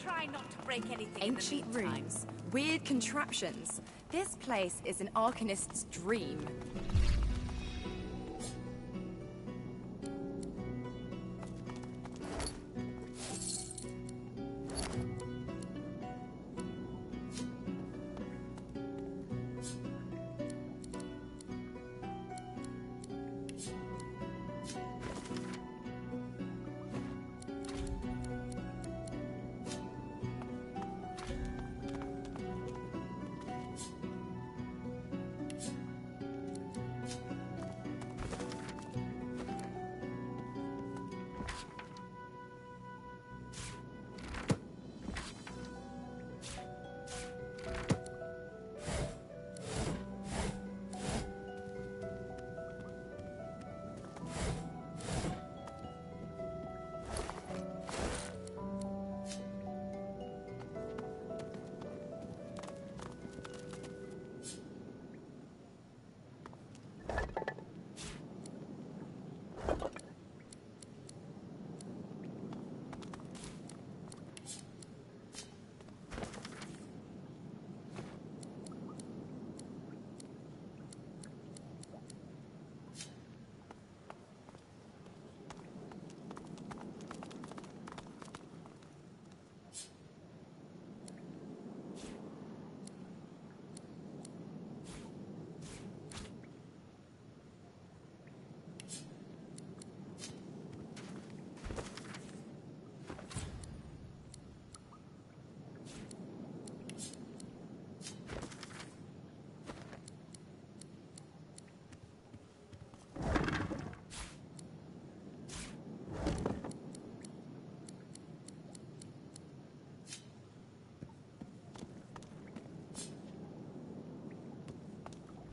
try not to break anything. Ancient rooms, weird contraptions. This place is an Arcanist's dream.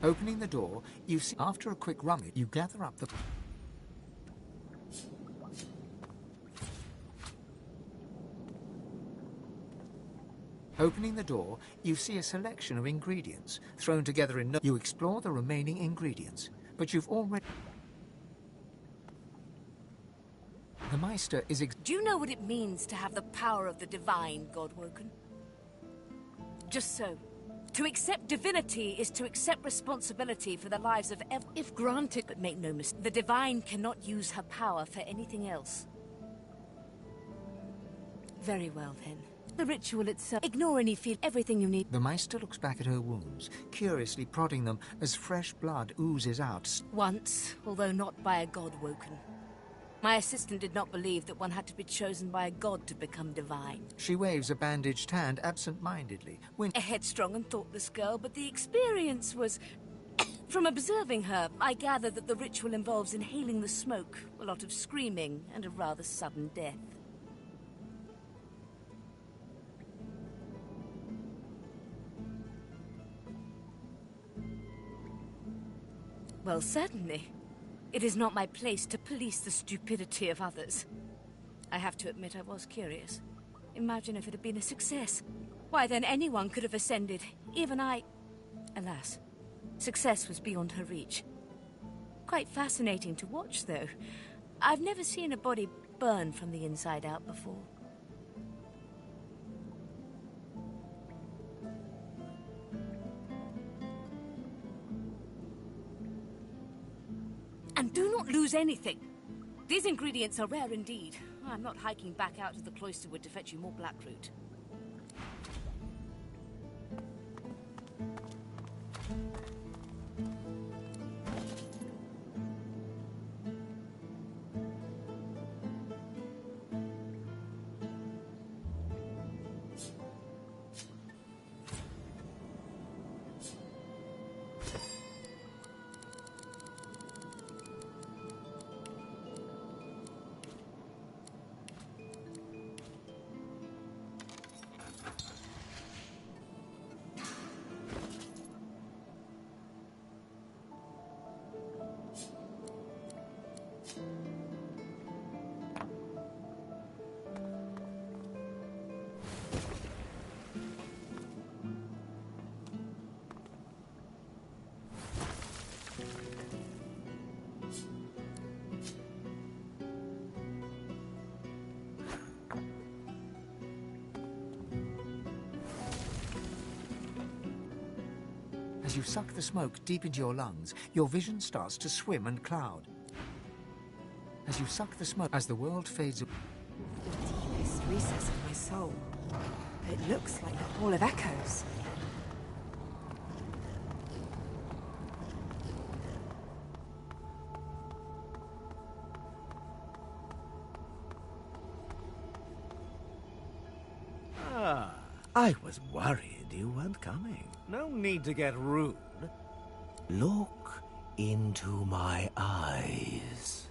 Opening the door, you see, after a quick rummage, you gather up the... Opening the door, you see a selection of ingredients thrown together in... You explore the remaining ingredients, but you've already... The Meister is... Do you know what it means to have the power of the divine, Godwoken? Just so. To accept divinity is to accept responsibility for the lives of if granted, but make no mistake, the divine cannot use her power for anything else. Very well then. The ritual itself. Ignore any feel everything you need. The Meister looks back at her wounds, curiously prodding them as fresh blood oozes out. Once, although not by a Godwoken. My assistant did not believe that one had to be chosen by a god to become divine. She waves a bandaged hand absent-mindedly. A headstrong and thoughtless girl, but the experience was... From observing her, I gather that the ritual involves inhaling the smoke, a lot of screaming, and a rather sudden death. Well, certainly. It is not my place to police the stupidity of others. I have to admit I was curious. Imagine if it had been a success. Why, then anyone could have ascended, even I... Alas, success was beyond her reach. Quite fascinating to watch, though. I've never seen a body burn from the inside out before. And do not lose anything. These ingredients are rare indeed. I'm not hiking back out to the cloisterwood to fetch you more blackroot. you suck the smoke deep into your lungs, your vision starts to swim and cloud. As you suck the smoke, as the world fades away, The deepest recess of my soul. But it looks like the Hall of Echoes. Ah, I was worried you weren't coming. No need to get rude. Look into my eyes.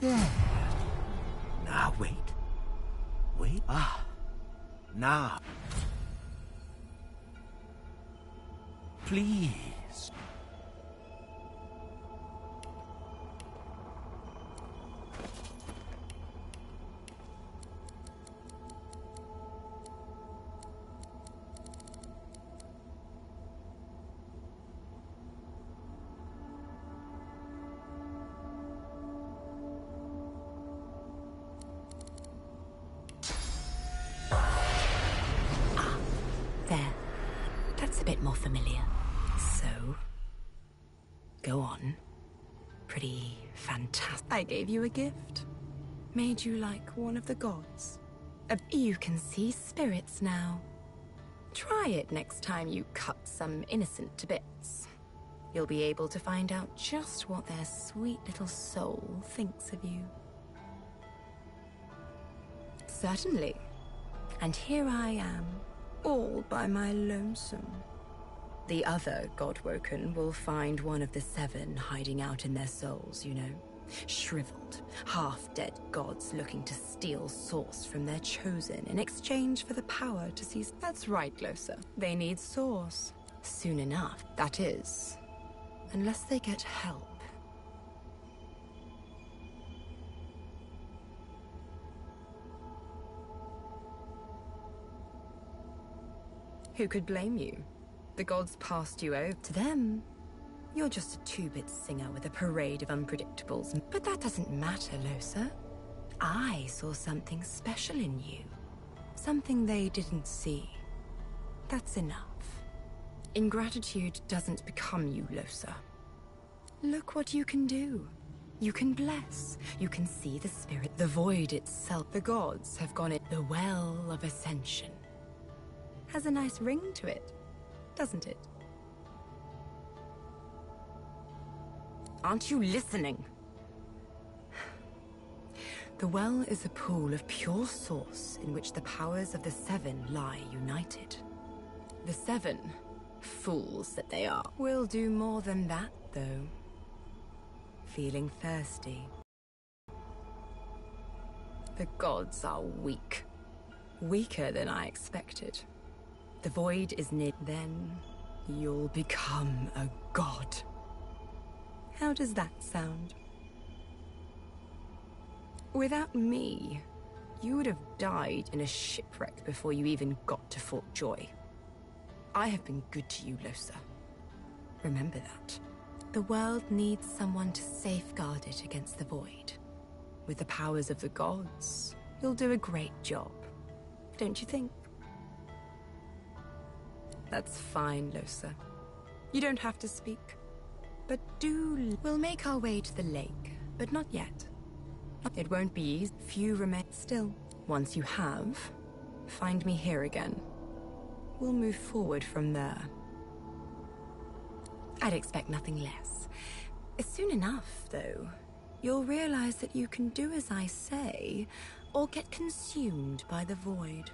There. Now wait. Wait. Ah. Now. Please. There. That's a bit more familiar. So, go on. Pretty fantastic. I gave you a gift. Made you like one of the gods. You can see spirits now. Try it next time you cut some innocent to bits. You'll be able to find out just what their sweet little soul thinks of you. Certainly. And here I am, all by my lonesome. The other Godwoken will find one of the 7 hiding out in their souls, you know. Shriveled, half-dead gods looking to steal source from their chosen in exchange for the power to seize. That's right, Glosa. They need source. Soon enough, that is. Unless they get help. Who could blame you? The gods passed you over to them. You're just a 2-bit singer with a parade of unpredictables. But that doesn't matter, Losa. I saw something special in you. Something they didn't see. That's enough. Ingratitude doesn't become you, Losa. Look what you can do. You can bless. You can see the spirit, the void itself. The gods have gone in. The Well of Ascension. Has a nice ring to it, doesn't it? Aren't you listening? The Well is a pool of pure source in which the powers of the 7 lie united. The 7, fools that they are, will do more than that, though. Feeling thirsty. The gods are weak. Weaker than I expected. The void is near. Then you'll become a god. How does that sound? Without me, you would have died in a shipwreck before you even got to Fort Joy. I have been good to you, Losa. Remember that. The world needs someone to safeguard it against the void. With the powers of the gods, you'll do a great job. Don't you think? That's fine, Losa. You don't have to speak. But we'll make our way to the lake, but not yet. It won't be easy. Few remain. Still, once you have, find me here again. We'll move forward from there. I'd expect nothing less. Soon enough, though, you'll realize that you can do as I say, or get consumed by the void.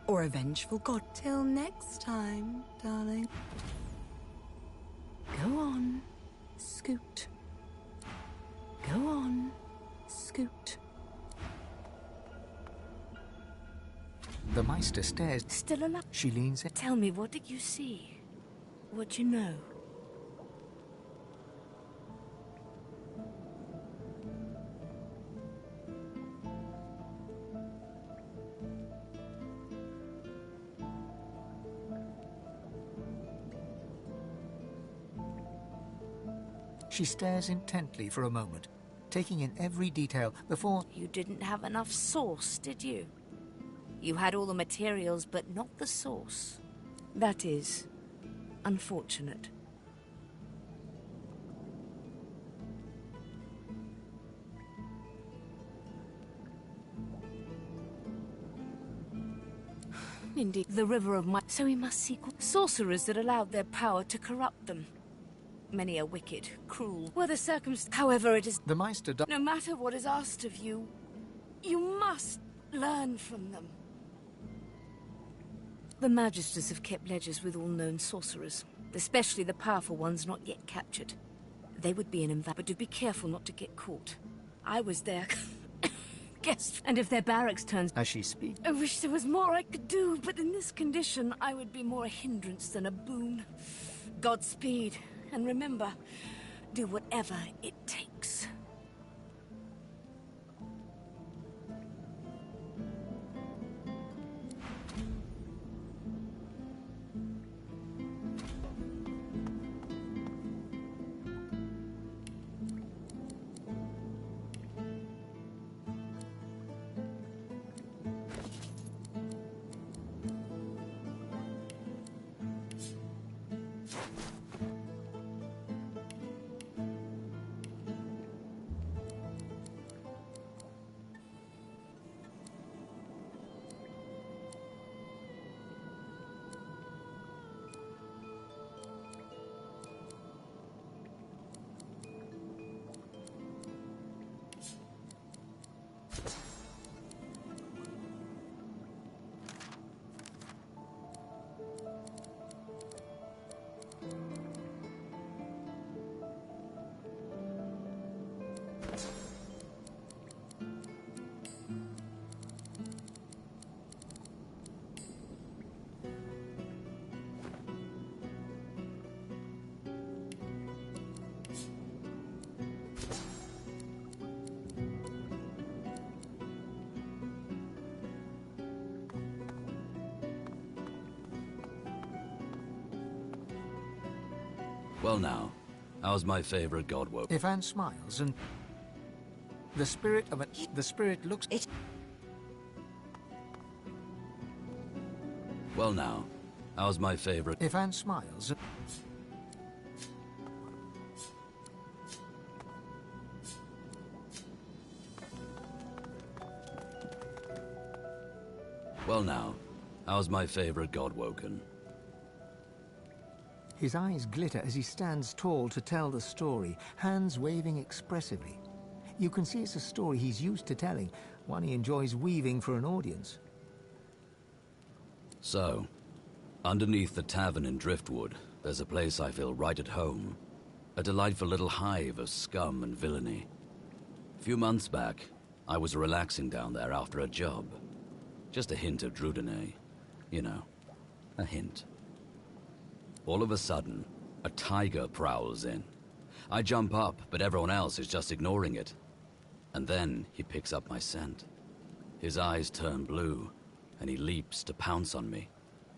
Or a vengeful god. Till next time, darling. Go on, scoot. Go on, scoot. the Meister stares. Still alive? She leans in. Tell me, what did you see? What you know? She stares intently for a moment, taking in every detail before... You didn't have enough sauce, did you? You had all the materials, but not the sauce. That is, unfortunate. Indeed, the river of might. So we must seek sorcerers that allowed their power to corrupt them. Many are wicked, cruel. Were the circumstances. However, it is. The Meister. No matter what is asked of you, you must learn from them. The Magisters have kept ledgers with all known sorcerers, especially the powerful ones not yet captured. They would be an invaluable, but do be careful not to get caught. I was there. Guest. And if their barracks turns... As she speaks. I wish there was more I could do, but in this condition, I would be more a hindrance than a boon. Godspeed. And remember, do whatever it takes. Well now, how's my favorite god woke? Ivan smiles and... The spirit of the spirit looks... Well now, how's my favorite... Ivan smiles and... Well now, how's my favorite god woken? His eyes glitter as he stands tall to tell the story, hands waving expressively. You can see it's a story he's used to telling, one he enjoys weaving for an audience. So, underneath the tavern in Driftwood, there's a place I feel right at home. A delightful little hive of scum and villainy. A few months back, I was relaxing down there after a job. Just a hint of Divinity. You know, a hint. All of a sudden, a tiger prowls in. I jump up, but everyone else is just ignoring it. And then he picks up my scent. His eyes turn blue, and he leaps to pounce on me.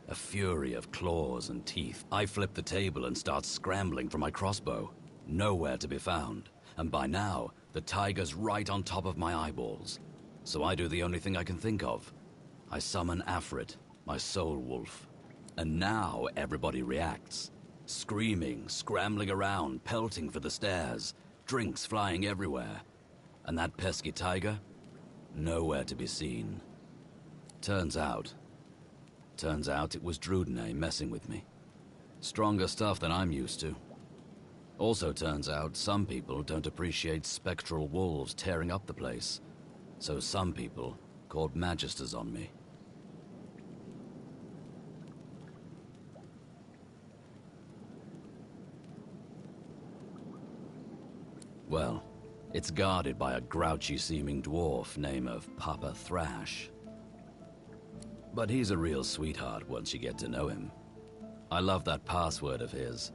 A fury of claws and teeth. I flip the table and start scrambling for my crossbow. Nowhere to be found. And by now, the tiger's right on top of my eyeballs. So I do the only thing I can think of. I summon Afrit, my soul wolf. And now everybody reacts. Screaming, scrambling around, pelting for the stairs. Drinks flying everywhere. And that pesky tiger? Nowhere to be seen. Turns out it was Divinity messing with me. Stronger stuff than I'm used to. Also turns out some people don't appreciate spectral wolves tearing up the place. So some people called Magisters on me. Well, it's guarded by a grouchy-seeming dwarf named of Papa Thrash. But he's a real sweetheart once you get to know him. I love that password of his.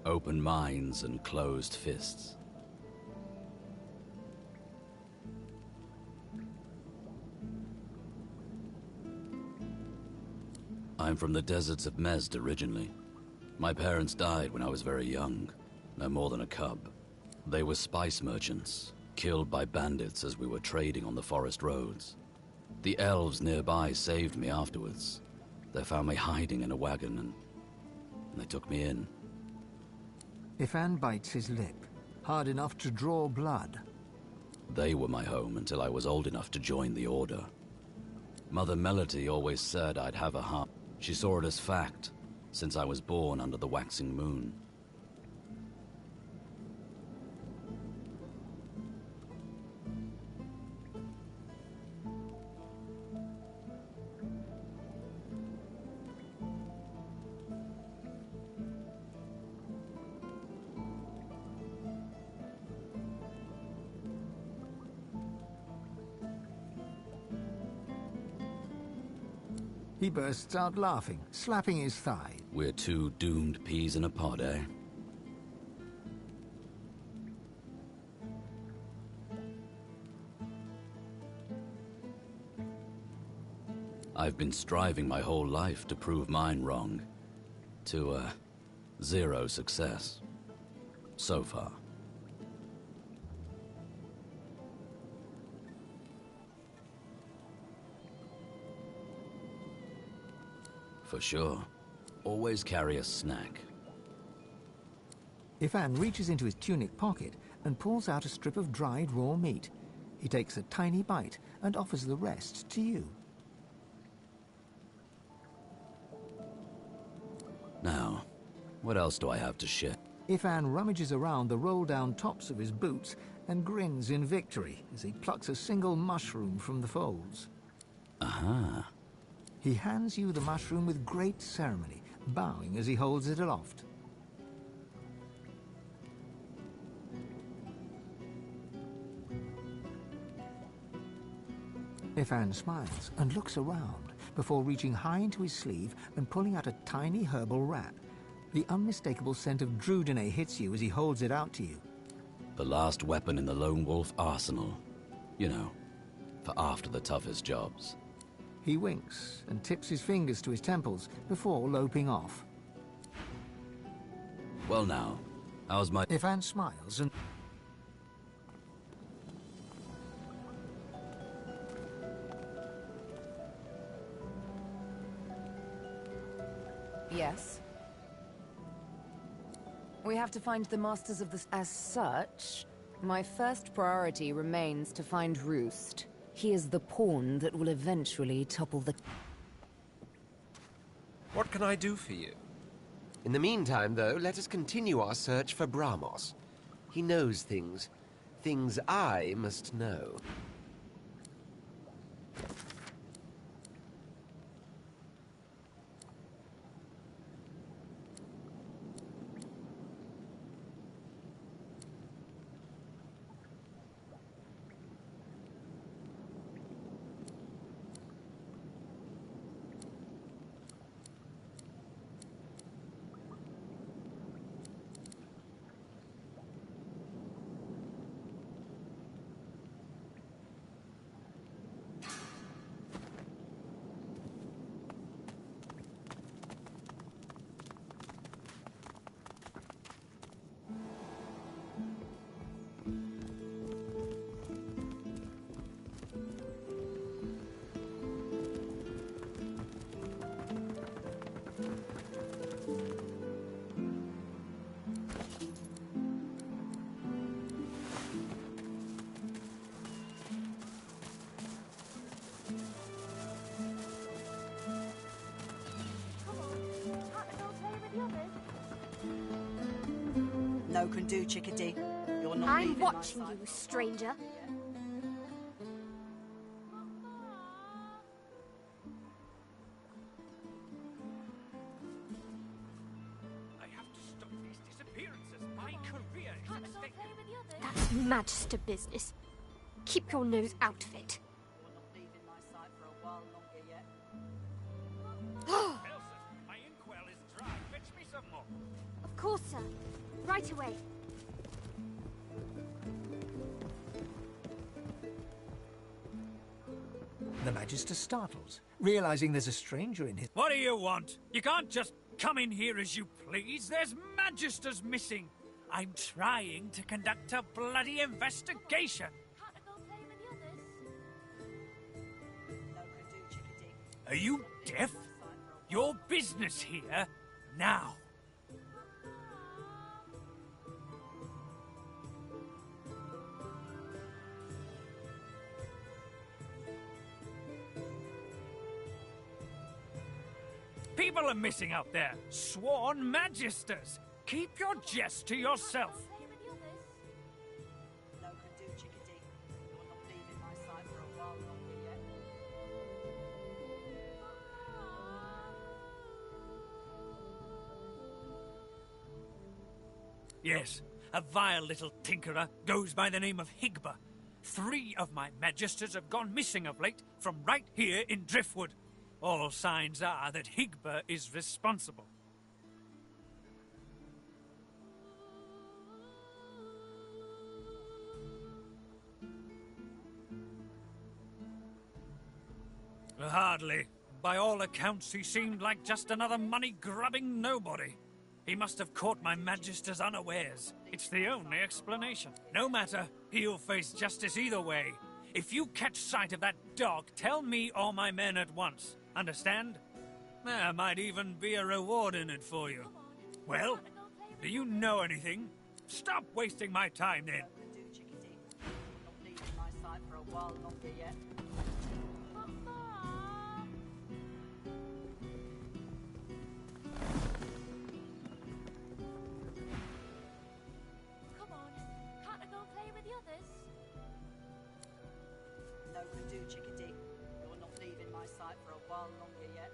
Open minds and closed fists. I'm from the deserts of Mezd originally. My parents died when I was very young, no more than a cub. They were spice merchants, killed by bandits as we were trading on the forest roads. The elves nearby saved me afterwards. They found me hiding in a wagon and They took me in. Ifan bites his lip, hard enough to draw blood. They were my home until I was old enough to join the Order. Mother Melody always said I'd have a heart. She saw it as fact, since I was born under the waxing moon. He bursts out laughing, slapping his thigh. We're two doomed peas in a pod, eh? I've been striving my whole life to prove mine wrong. To, zero success. So far. For sure. Always carry a snack. Ifan reaches into his tunic pocket and pulls out a strip of dried raw meat. He takes a tiny bite and offers the rest to you. Now, what else do I have to share? Ifan rummages around the roll-down tops of his boots and grins in victory as he plucks a single mushroom from the folds. Aha. He hands you the mushroom with great ceremony, bowing as he holds it aloft. Ifan smiles and looks around before reaching high into his sleeve and pulling out a tiny herbal wrap. The unmistakable scent of Drudene hits you as he holds it out to you. The last weapon in the lone wolf arsenal. You know, for after the toughest jobs. He winks and tips his fingers to his temples before loping off. Well now, how's my... Ifan smiles and... Yes? We have to find the masters of the... As such, my first priority remains to find Roost. He is the pawn that will eventually topple the... What can I do for you? In the meantime, though, let us continue our search for Bramos. He knows things. Things I must know. No can do, chickadee. You're not I'm leaving watching my you, side. stranger. I have to stop these disappearances. My career is at stake. That's Magister business. Keep your nose out of it. You're not leaving my side for a while longer yet. Elsa, my inkwell is dry. Fetch me some more. Of course, sir. Right away. The Magister startles, realizing there's a stranger in his... What do you want? You can't just come in here as you please. There's Magisters missing. I'm trying to conduct a bloody investigation. No can do, chickadee. Are you deaf? Your business here, now. People are missing out there. Sworn magisters. Keep your jest to yourself. No can do, Chickadee. You're not leaving my sight for a while longer yet. Yes, a vile little tinkerer goes by the name of Higba. 3 of my magisters have gone missing of late from right here in Driftwood. All signs are that Higba is responsible. Hardly. By all accounts, he seemed like just another money-grubbing nobody. He must have caught my magisters unawares. It's the only explanation. No matter, he'll face justice either way. If you catch sight of that dog, tell me or my men at once. Understand? There might even be a reward in it for you. Well, do you know anything? Stop wasting my time then. No can do, Chickadee. You're not leaving my sight for a while longer yet. Come on, can't I go and play with the others? No can do, Chickadee. You're not leaving my sight for a while longer yet.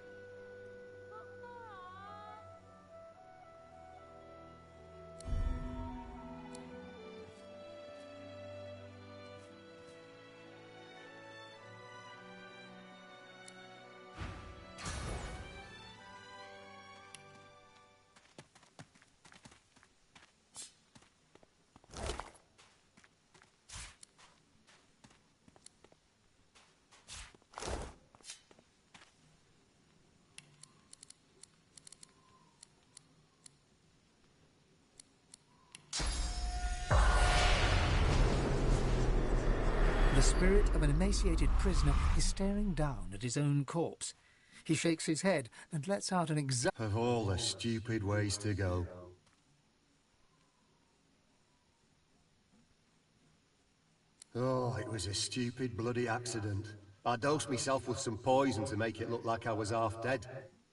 The spirit of an emaciated prisoner is staring down at his own corpse. He shakes his head and lets out an Of all the stupid ways to go. Oh, it was a stupid bloody accident. I dosed myself with some poison to make it look like I was half dead.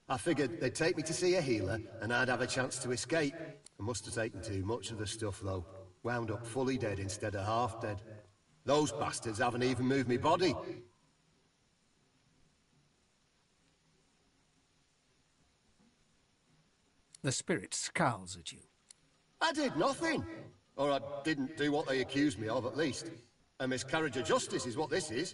I figured they'd take me to see a healer and I'd have a chance to escape. I must have taken too much of the stuff though. Wound up fully dead instead of half dead. Those bastards haven't even moved me body. The spirit scowls at you. I did nothing. Or I didn't do what they accused me of, at least. A miscarriage of justice is what this is.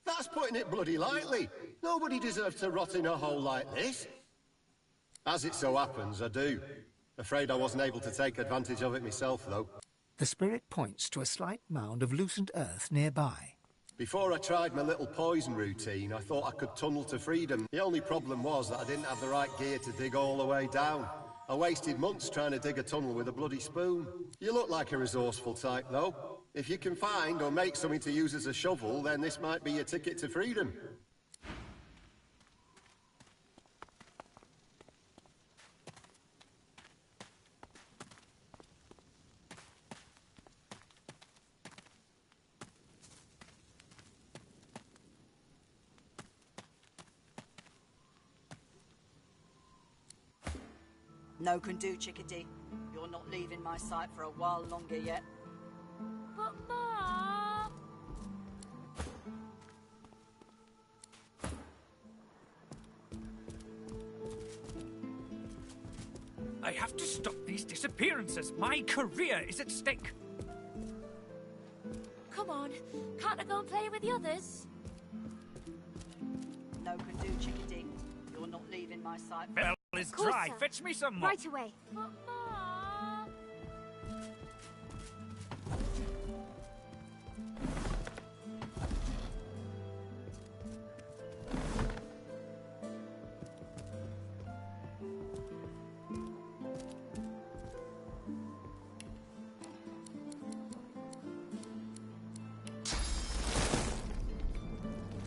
That's putting it bloody lightly. Nobody deserves to rot in a hole like this. As it so happens, I do. Afraid I wasn't able to take advantage of it myself, though. The spirit points to a slight mound of loosened earth nearby. Before I tried my little poison routine, I thought I could tunnel to freedom. The only problem was that I didn't have the right gear to dig all the way down. I wasted months trying to dig a tunnel with a bloody spoon. You look like a resourceful type, though. If you can find or make something to use as a shovel, then this might be your ticket to freedom. No can do, Chickadee. You're not leaving my sight for a while longer yet. But Mom! I have to stop these disappearances. My career is at stake. Come on, can't I go and play with the others? No can do, Chickadee. You're not leaving my sight for Bell is Of course, dry. sir. Fetch me some more. Right away. But Mom!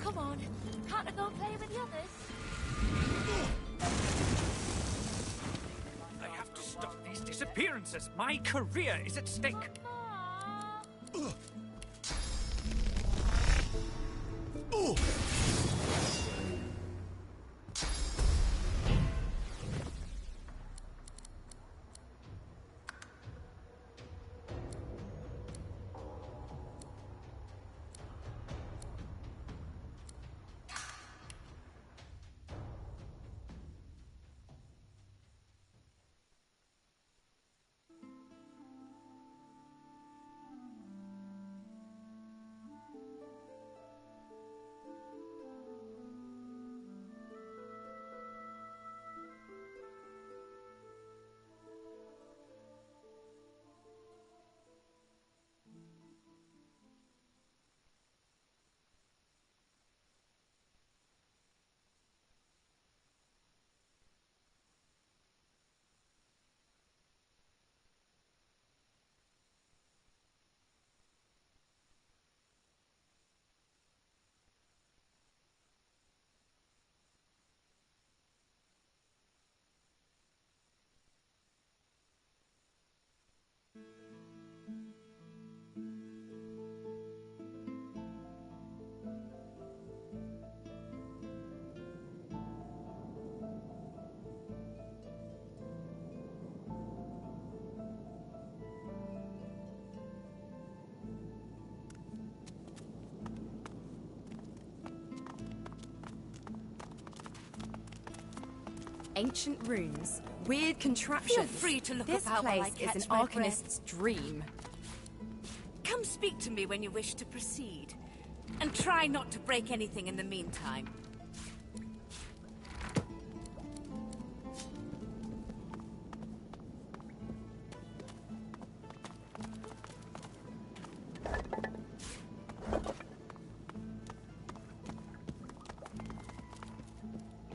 Come on, can't I go and play with the others? I have to stop these disappearances. My career is at stake. Mom! Ancient runes, weird contraptions. Feel free to look this about while I place catch is an my alchemist's dream. Come speak to me when you wish to proceed. And try not to break anything in the meantime.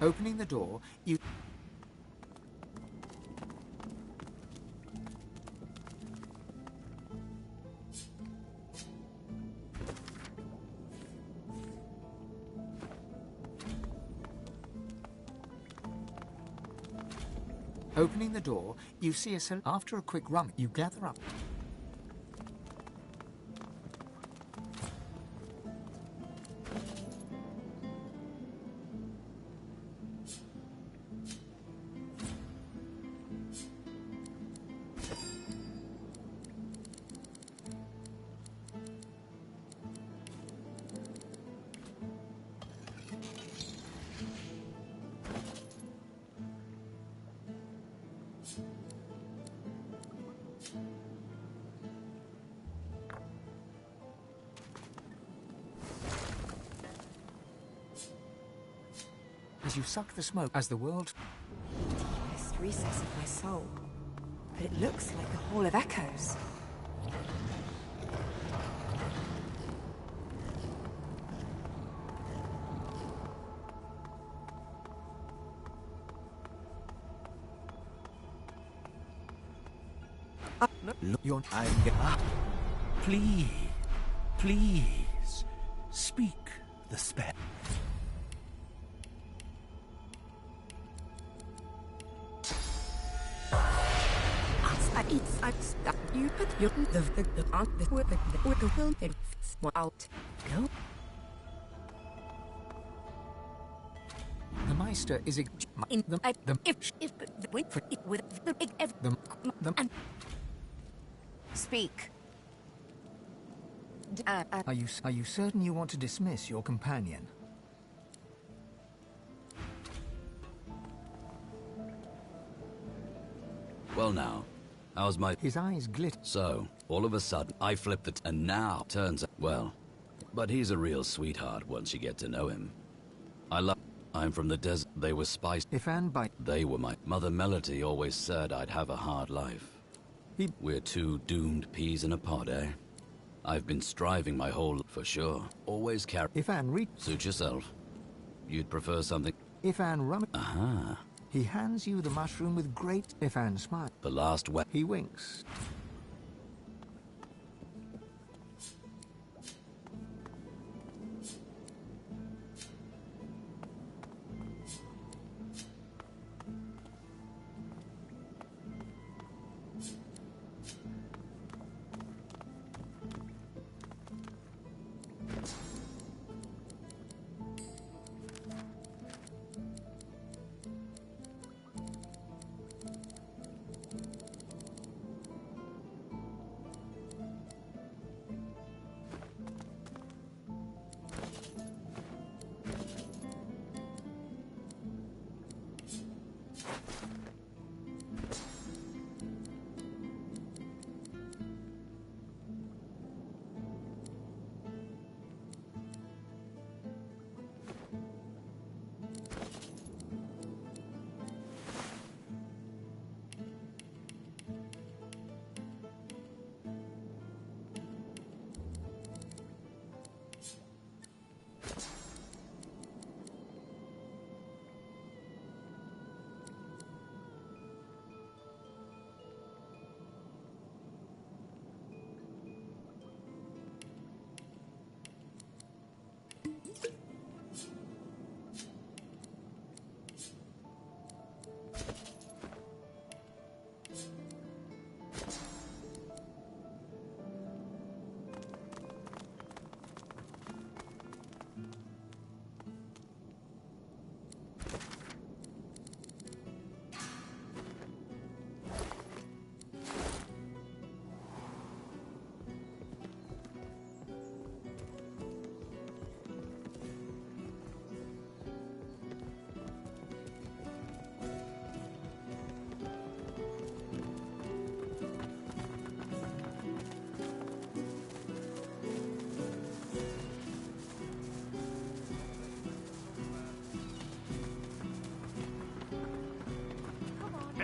Opening the door, you... Opening the door, you see after a quick run, you gather up. As you suck the smoke, as the world... Deepest recess of my soul. But it looks like the Hall of Echoes. You're... Please, please, speak the spell. You put your the will out. Go. The Meister is... In the... I, the... if wait for it with the... and Speak. Are you certain you want to dismiss your companion? Well now, how's my... His eyes glitter. So, all of a sudden, I flipped it, and now, turns out, well... But he's a real sweetheart once you get to know him. I'm from the desert. They were spiced. If Anne by... They were my... Mother Melody always said I'd have a hard life. We're two doomed peas in a pod, eh? I've been striving my whole... For sure. Always carry... If Anne Suit yourself. You'd prefer something... If Anne Aha. He hands you the mushroom with great... If Anne smiles. The last He winks.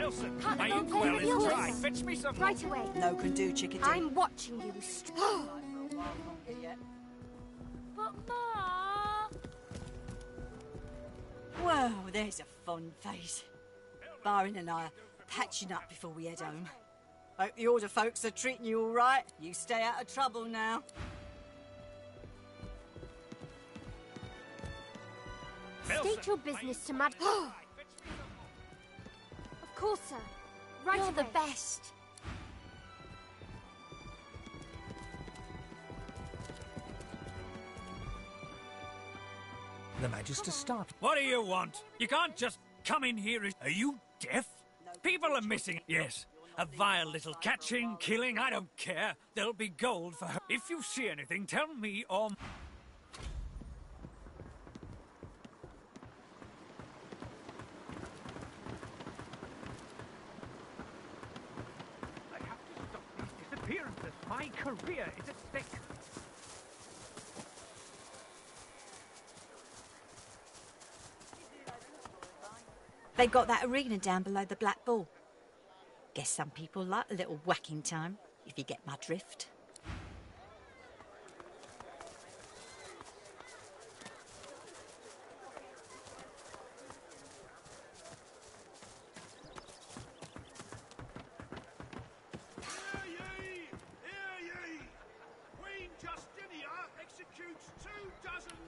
Milson, Can't my go inkwell over is the dry. orders. Fetch me some... Right away. No can do, Chickadee. I'm watching you. But Ma... Well, there's a fun face. Byron and I are patching up before we head home. Hope the order folks are treating you all right. You stay out of trouble now. State your business to Mad... Of course, sir. Right You're the best. The Magister startled. What do you want? You can't just come in here. Are you deaf? People are missing. Yes, a vile little catching, killing, I don't care. There'll be gold for her. If you see anything, tell me or... I have to stop these disappearances. My career is at stake. They've got that arena down below the Black Bull. Guess some people like a little whacking time, if you get my drift.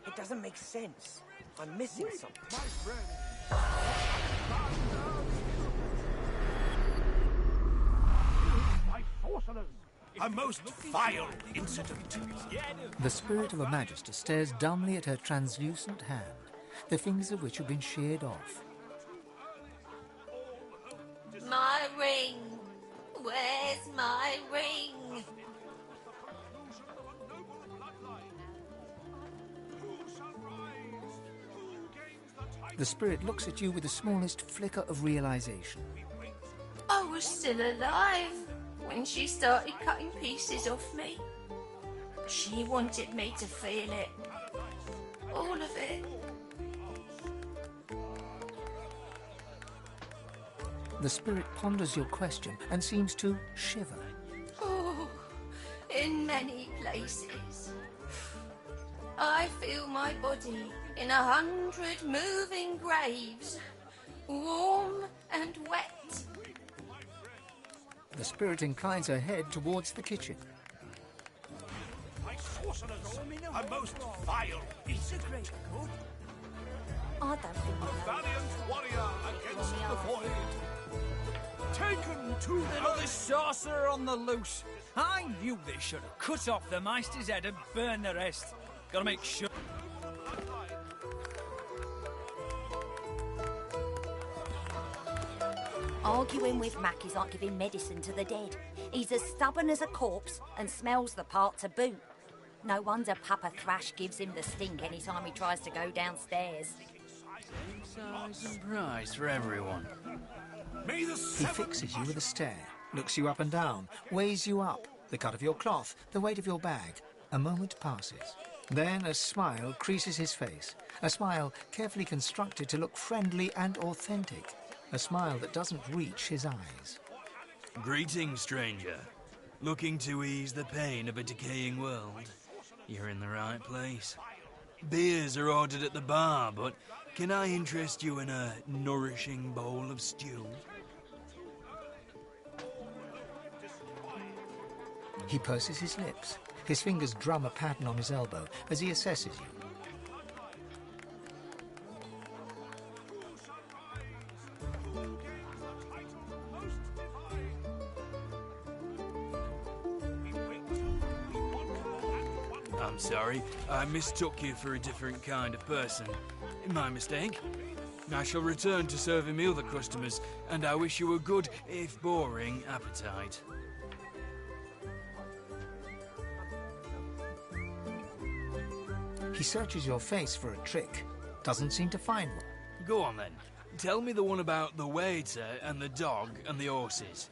It doesn't make sense. I'm missing something. A most vile incident. The spirit of a Magister stares dumbly at her translucent hand, the fingers of which have been sheared off. My ring! Where's my ring? The spirit looks at you with the smallest flicker of realization. I was still alive when she started cutting pieces off me. She wanted me to feel it. All of it. The spirit ponders your question and seems to shiver. Oh, in many places. I feel my body in 100 moving graves, warm and wet. The spirit inclines her head towards the kitchen. My sorcerers, a most vile incident. I don't think A valiant warrior against the void. Taken to Another sorcerer on the loose. I knew they should have cut off the Meister's head and burned the rest. Gotta make sure. Arguing with Mac is like giving medicine to the dead. He's as stubborn as a corpse and smells the part to boot. No wonder Papa Thrash gives him the stink any time he tries to go downstairs. Size and price for everyone. He fixes you with a stare, looks you up and down, weighs you up, the cut of your cloth, the weight of your bag. A moment passes. Then a smile creases his face, a smile carefully constructed to look friendly and authentic, a smile that doesn't reach his eyes. Greetings, stranger. Looking to ease the pain of a decaying world? You're in the right place. Beers are ordered at the bar, but can I interest you in a nourishing bowl of stew? He purses his lips. His fingers drum a pattern on his elbow as he assesses you. I'm sorry, I mistook you for a different kind of person. My mistake. I shall return to serving me other customers, and I wish you a good, if boring, appetite. He searches your face for a trick. Doesn't seem to find one. Go on then. Tell me the one about the waiter and the dog and the horses.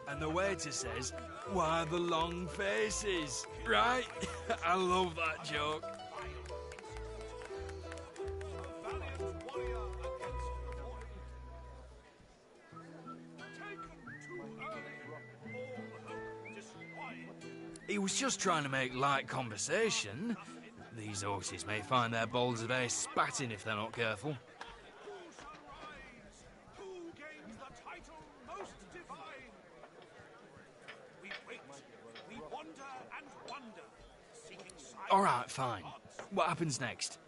and the waiter says, "Why the long faces?" Right? I love that joke. He was just trying to make light conversation. These horses may find their bowls of hay spatting if they're not careful. All right, fine. What happens next?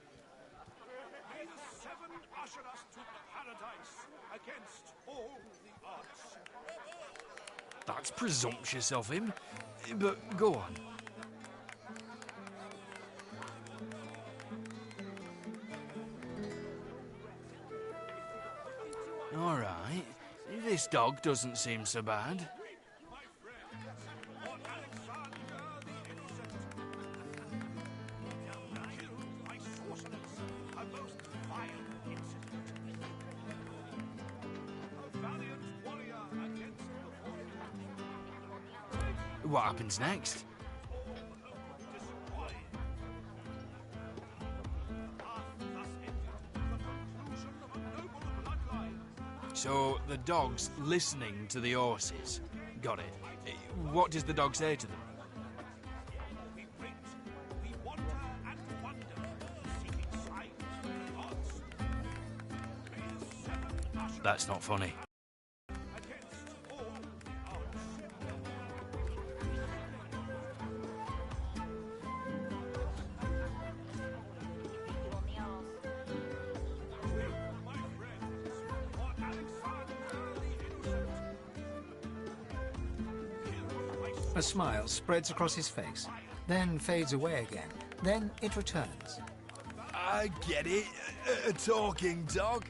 May the seven usher us to paradise against all the odds. That's presumptuous of him, but go on. All right, this dog doesn't seem so bad. What happens next? So the dog's listening to the horses. Got it. What does the dog say to them? That's not funny. A smile spreads across his face, then fades away again. Then it returns. I get it. A talking dog.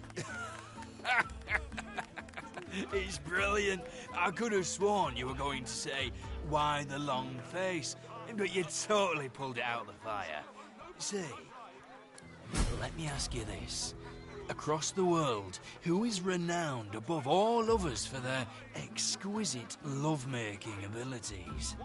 It's brilliant. I could have sworn you were going to say, "Why the long face?" But you totally pulled it out of the fire. Say, let me ask you this. Across the world, who is renowned above all others for their exquisite love-making abilities?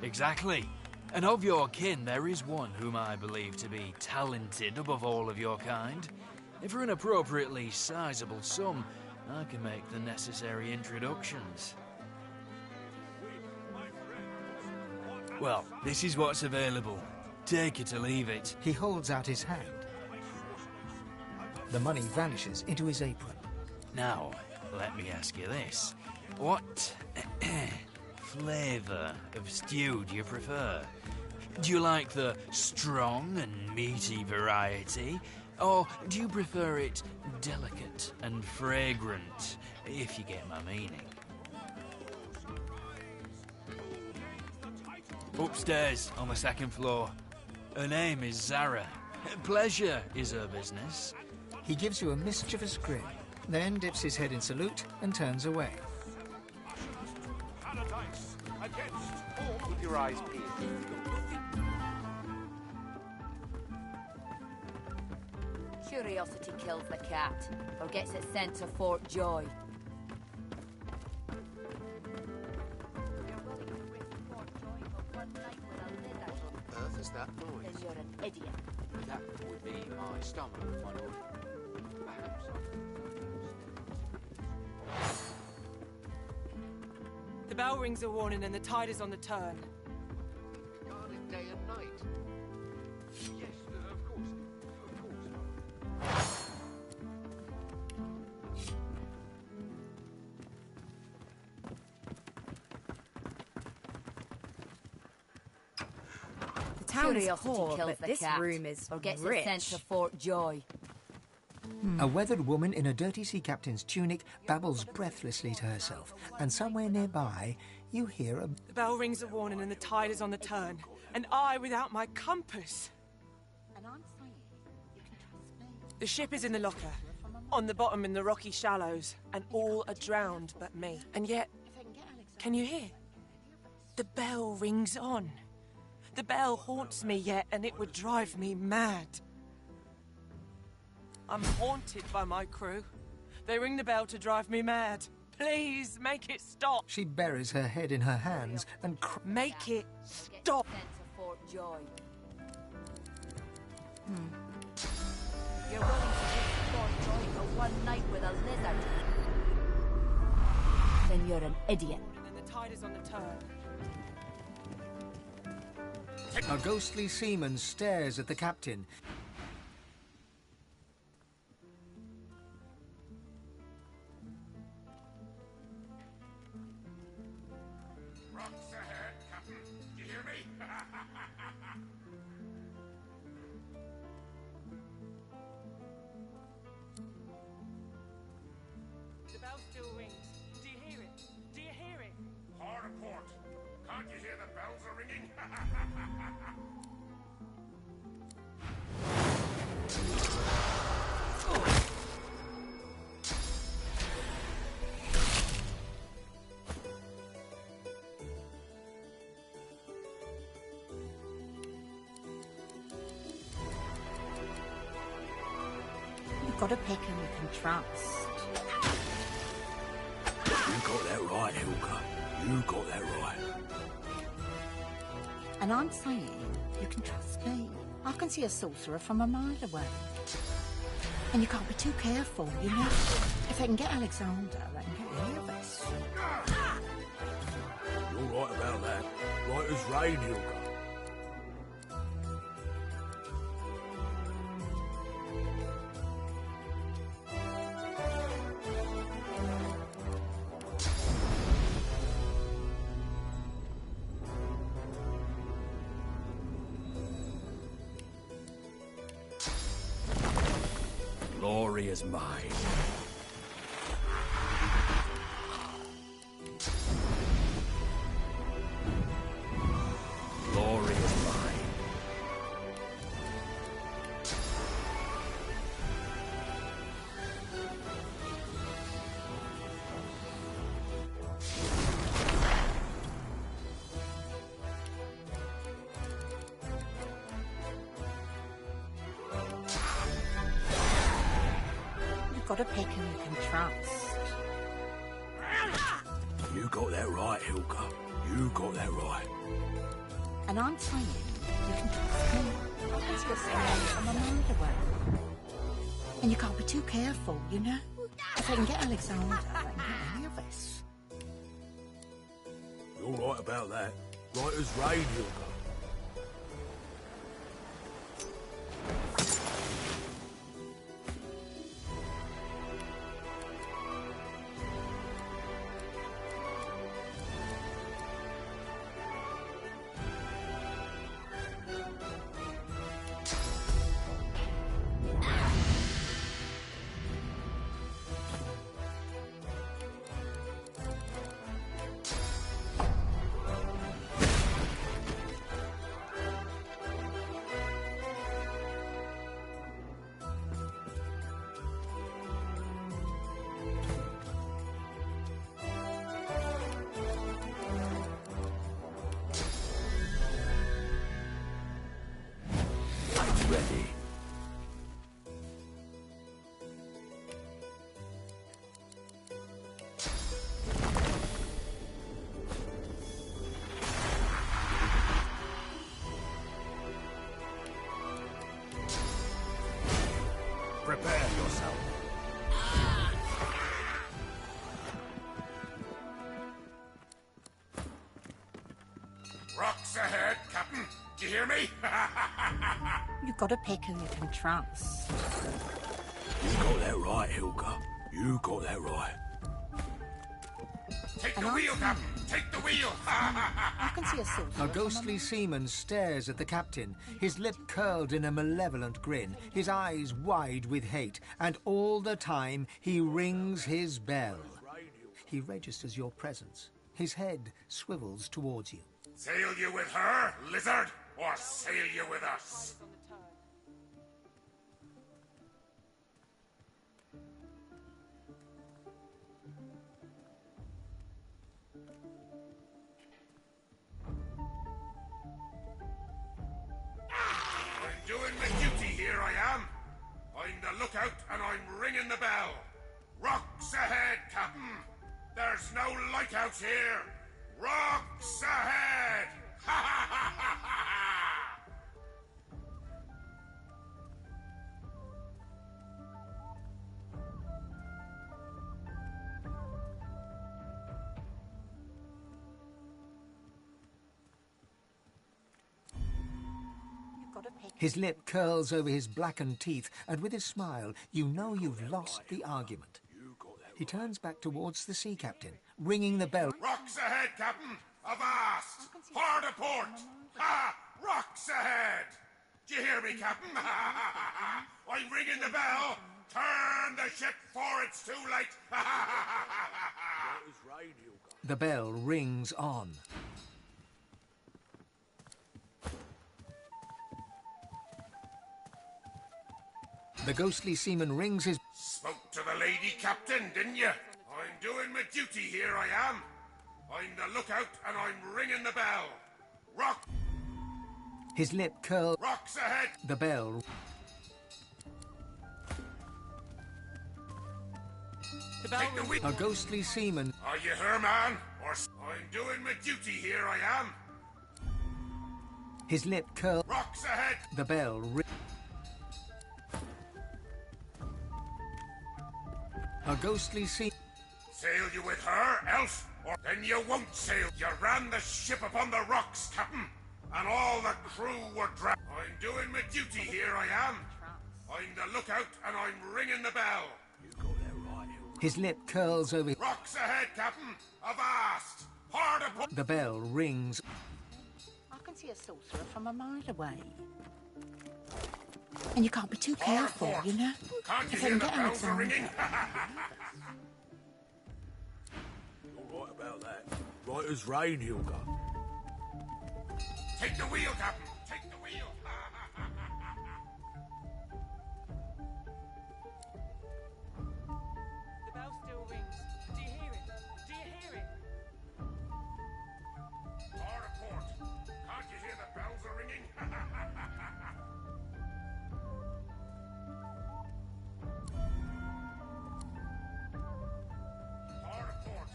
Exactly. And of your kin, there is one whom I believe to be talented above all of your kind. And for an appropriately sizable sum, I can make the necessary introductions. Well, this is what's available. Take it or leave it. He holds out his hand. The money vanishes into his apron. Now, let me ask you this. What flavour of stew do you prefer? Do you like the strong and meaty variety? Or do you prefer it delicate and fragrant, if you get my meaning? Upstairs, on the second floor. Her name is Zara. Pleasure is her business. He gives you a mischievous grin, then dips his head in salute and turns away. Keep your eyes peeled. Curiosity kills the cat, or gets it sent to Fort Joy. Earth is that noise? Then you're an idiot. That would be my stomach, my lord. Perhaps The bell rings a warning and the tide is on the turn. Guarded day and night. Yes, of course. The town is Curiosity poor, kills but the this cat, room is or gets rich. it sent to Fort Joy. A weathered woman in a dirty sea captain's tunic babbles breathlessly to herself, and somewhere nearby you hear a... The bell rings a warning and the tide is on the turn. And I without my compass. And I'm saying you can trust me. The ship is in the locker. On the bottom in the rocky shallows. And all are drowned but me. And yet, can you hear? The bell rings on. The bell haunts me yet, and it would drive me mad. I'm haunted by my crew. They ring the bell to drive me mad. Please, make it stop. She buries her head in her hands and make it stop. You're willing to risk Fort Joy for one night with a lizard? Then you're an idiot. And the tide is on the turn. A ghostly seaman stares at the captain. Rocks ahead, Captain. You hear me? The bell still rings. Do you hear it? Do you hear it? Hard a port. Can't you hear the bells are ringing? You've got to pick who you can trust. You got that right, Hilka. You got that right. And I'm saying you can trust me. I can see a sorcerer from a mile away. And you can't be too careful, you know? If they can get Alexander, they can get any of us. You're right about that. Right as rain, Hilka. Glory is mine. Glory is mine. You've got to pick who you can trust. You got that right, Hilka. You got that right. And I'm saying you can trust me. I can see a sorcerer from a mile away. And you can't be too careful, you know? If they can get Alexander, they can get any of us. You're right about that. Right as rain, Hilka. Ready. Prepare yourself. Rocks ahead, Captain. Do you hear me? You've got to pick who you can trust. You got that right, Hilka. You got that right. Take the wheel, Captain. Take the wheel. I can see a sorcerer. A ghostly seaman stares at the captain, his lip curled in a malevolent grin, his eyes wide with hate, and all the time he rings his bell. He registers your presence. His head swivels towards you. Sail you with her, lizard? or sail you with us? I'm doing my duty, here I am. I'm the lookout and I'm ringing the bell. Rocks ahead, Captain. There's no lighthouse here. Rocks ahead! Ha ha ha ha ha! His lip curls over his blackened teeth, and with his smile, you know you've lost the argument. He turns back towards the sea captain, ringing the bell. Rocks ahead, Captain! Avast! Hard a port! Ha! Rocks ahead! Do you hear me, Captain? I'm ringing the bell! Turn the ship, for it's too late! The bell rings on. The ghostly seaman rings his... Spoke to the lady captain, didn't you? I'm doing my duty, here I am. I'm the lookout and I'm ringing the bell. Rock... His lip curls... Rocks ahead! The bell... Take the wheel. A ghostly seaman... Are you her, man? Or... I'm doing my duty, here I am. His lip curls... Rocks ahead! The bell... A ghostly sea... Sail you with her, else, or then you won't sail. You ran the ship upon the rocks, Captain, and all the crew were drowned. I'm doing my duty, here I am. I'm the lookout, and I'm ringing the bell. His lip curls over... Rocks ahead, Captain! Avast! Hard a port! The bell rings... I can see a sorcerer from a mile away. And you can't be too careful, you know? Can't you If I hear can the get bells are Alexander. ringing? You're right about that. Right as rain, Hilda. Take the wheel, Captain! Take the wheel! The bell still rings. Do you hear it? Do you hear it? Hard a port! Can't you hear the bells are ringing? Hard a port!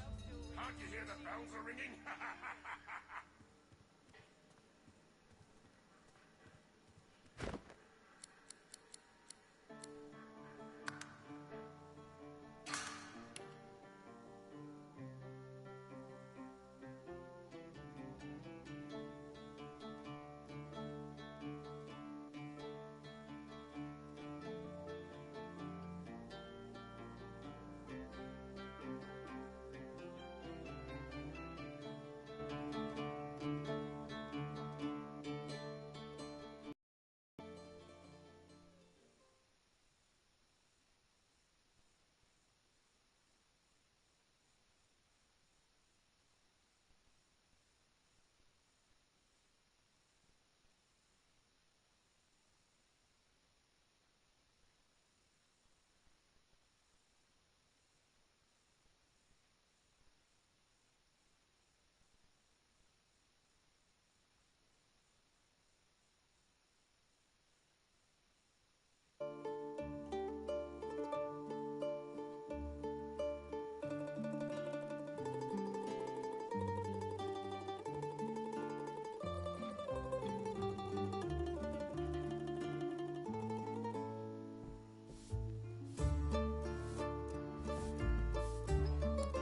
Can't you hear the bells are ringing?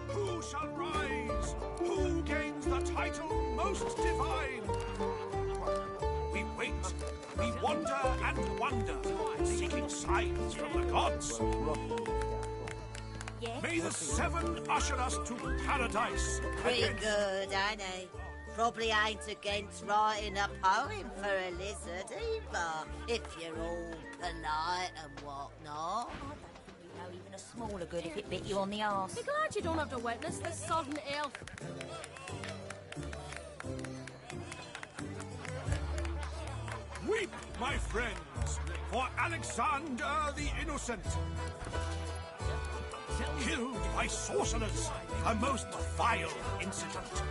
Who shall rise? Who gains the title most divine? We wait, we wander and wonder, seeking signs from the gods. May the seven usher us to paradise. Pretty good, ain't he? Probably ain't against writing a poem for a lizard either, if you're all polite and whatnot. You know, even a smaller good if it bit you on the arse. Be glad you don't have to witness this sudden elf. my friends, for Alexander the Innocent. Killed by sorcerers, a most vile incident.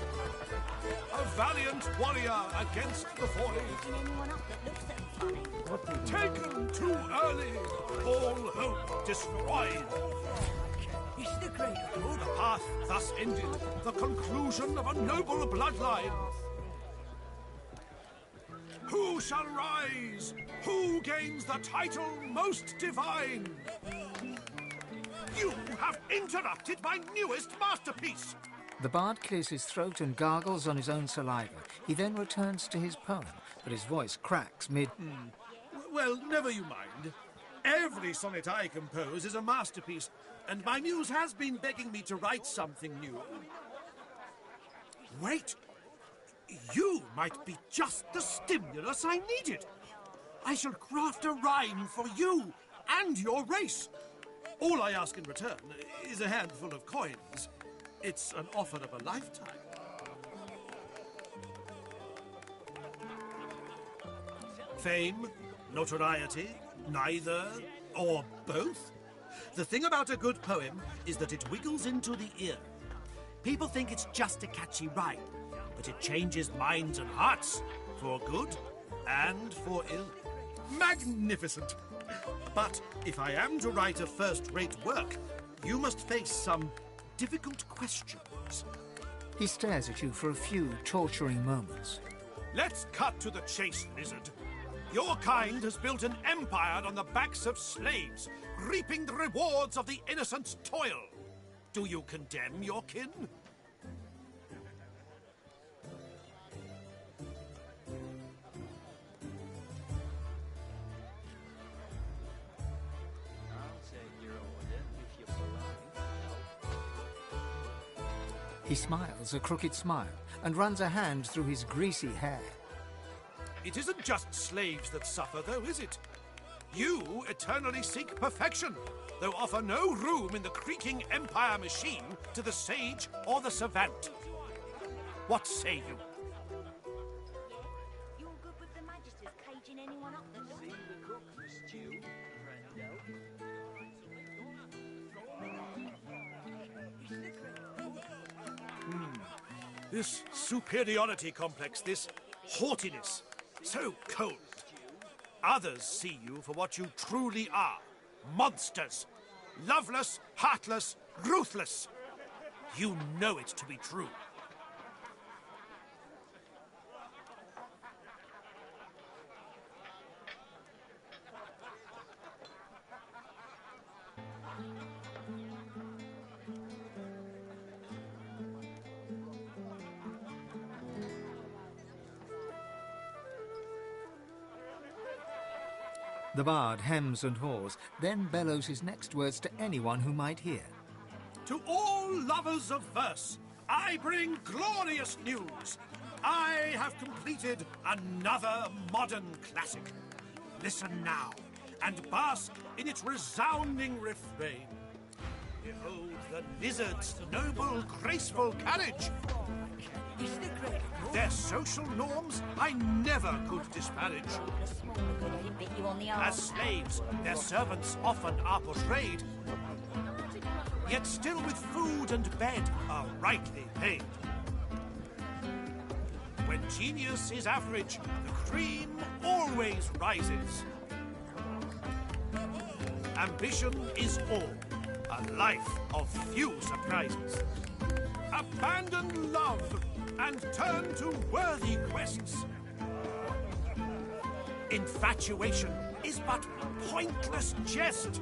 A valiant warrior against the Foray. Taken too early, all hope destroyed. The path thus ended, the conclusion of a noble bloodline. Who shall rise? Who gains the title most divine? You have interrupted my newest masterpiece! The bard clears his throat and gargles on his own saliva. He then returns to his poem, but his voice cracks mid... Well, never you mind. Every sonnet I compose is a masterpiece, and my muse has been begging me to write something new. Wait! You might be just the stimulus I needed. I shall craft a rhyme for you and your race. All I ask in return is a handful of coins. It's an offer of a lifetime. Fame, notoriety, neither, or both? The thing about a good poem is that it wiggles into the ear. People think it's just a catchy rhyme, but it changes minds and hearts, for good and for ill. Magnificent! But if I am to write a first-rate work, you must face some difficult questions. He stares at you for a few torturing moments. Let's cut to the chase, lizard. Your kind has built an empire on the backs of slaves, reaping the rewards of the innocent's toil. Do you condemn your kin? He smiles a crooked smile and runs a hand through his greasy hair. It isn't just slaves that suffer, though, is it? You eternally seek perfection, though offer no room in the creaking empire machine to the sage or the savant. What say you? You're good with the magisters caging anyone up that doesn't. See the cook for stew, This superiority complex, this haughtiness, so cold. Others see you for what you truly are. Monsters. Loveless, heartless, ruthless. You know it to be true. The bard hems and haws, then bellows his next words to anyone who might hear. To all lovers of verse, I bring glorious news. I have completed another modern classic. Listen now, and bask in its resounding refrain. Behold the lizard's noble, graceful carriage. Their social norms I never could disparage. As slaves, their servants often are portrayed, yet still with food and bed are rightly paid. When genius is average, the cream always rises. Ambition is all, a life of few surprises. Abandon love and turn to worthy quests. Infatuation is but pointless jest.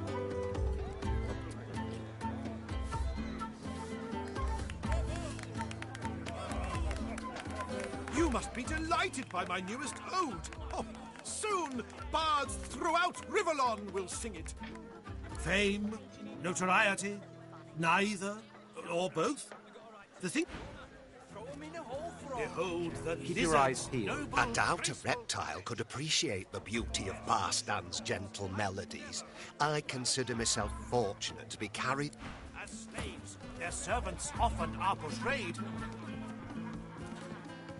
You must be delighted by my newest ode. Oh, soon bards throughout Rivellon will sing it. Fame, notoriety, neither or both. The thing... Behold the Keep your eyes peeled. I doubt a reptile could appreciate the beauty of Barstan's gentle melodies. I consider myself fortunate to be carried... As slaves, their servants often are portrayed,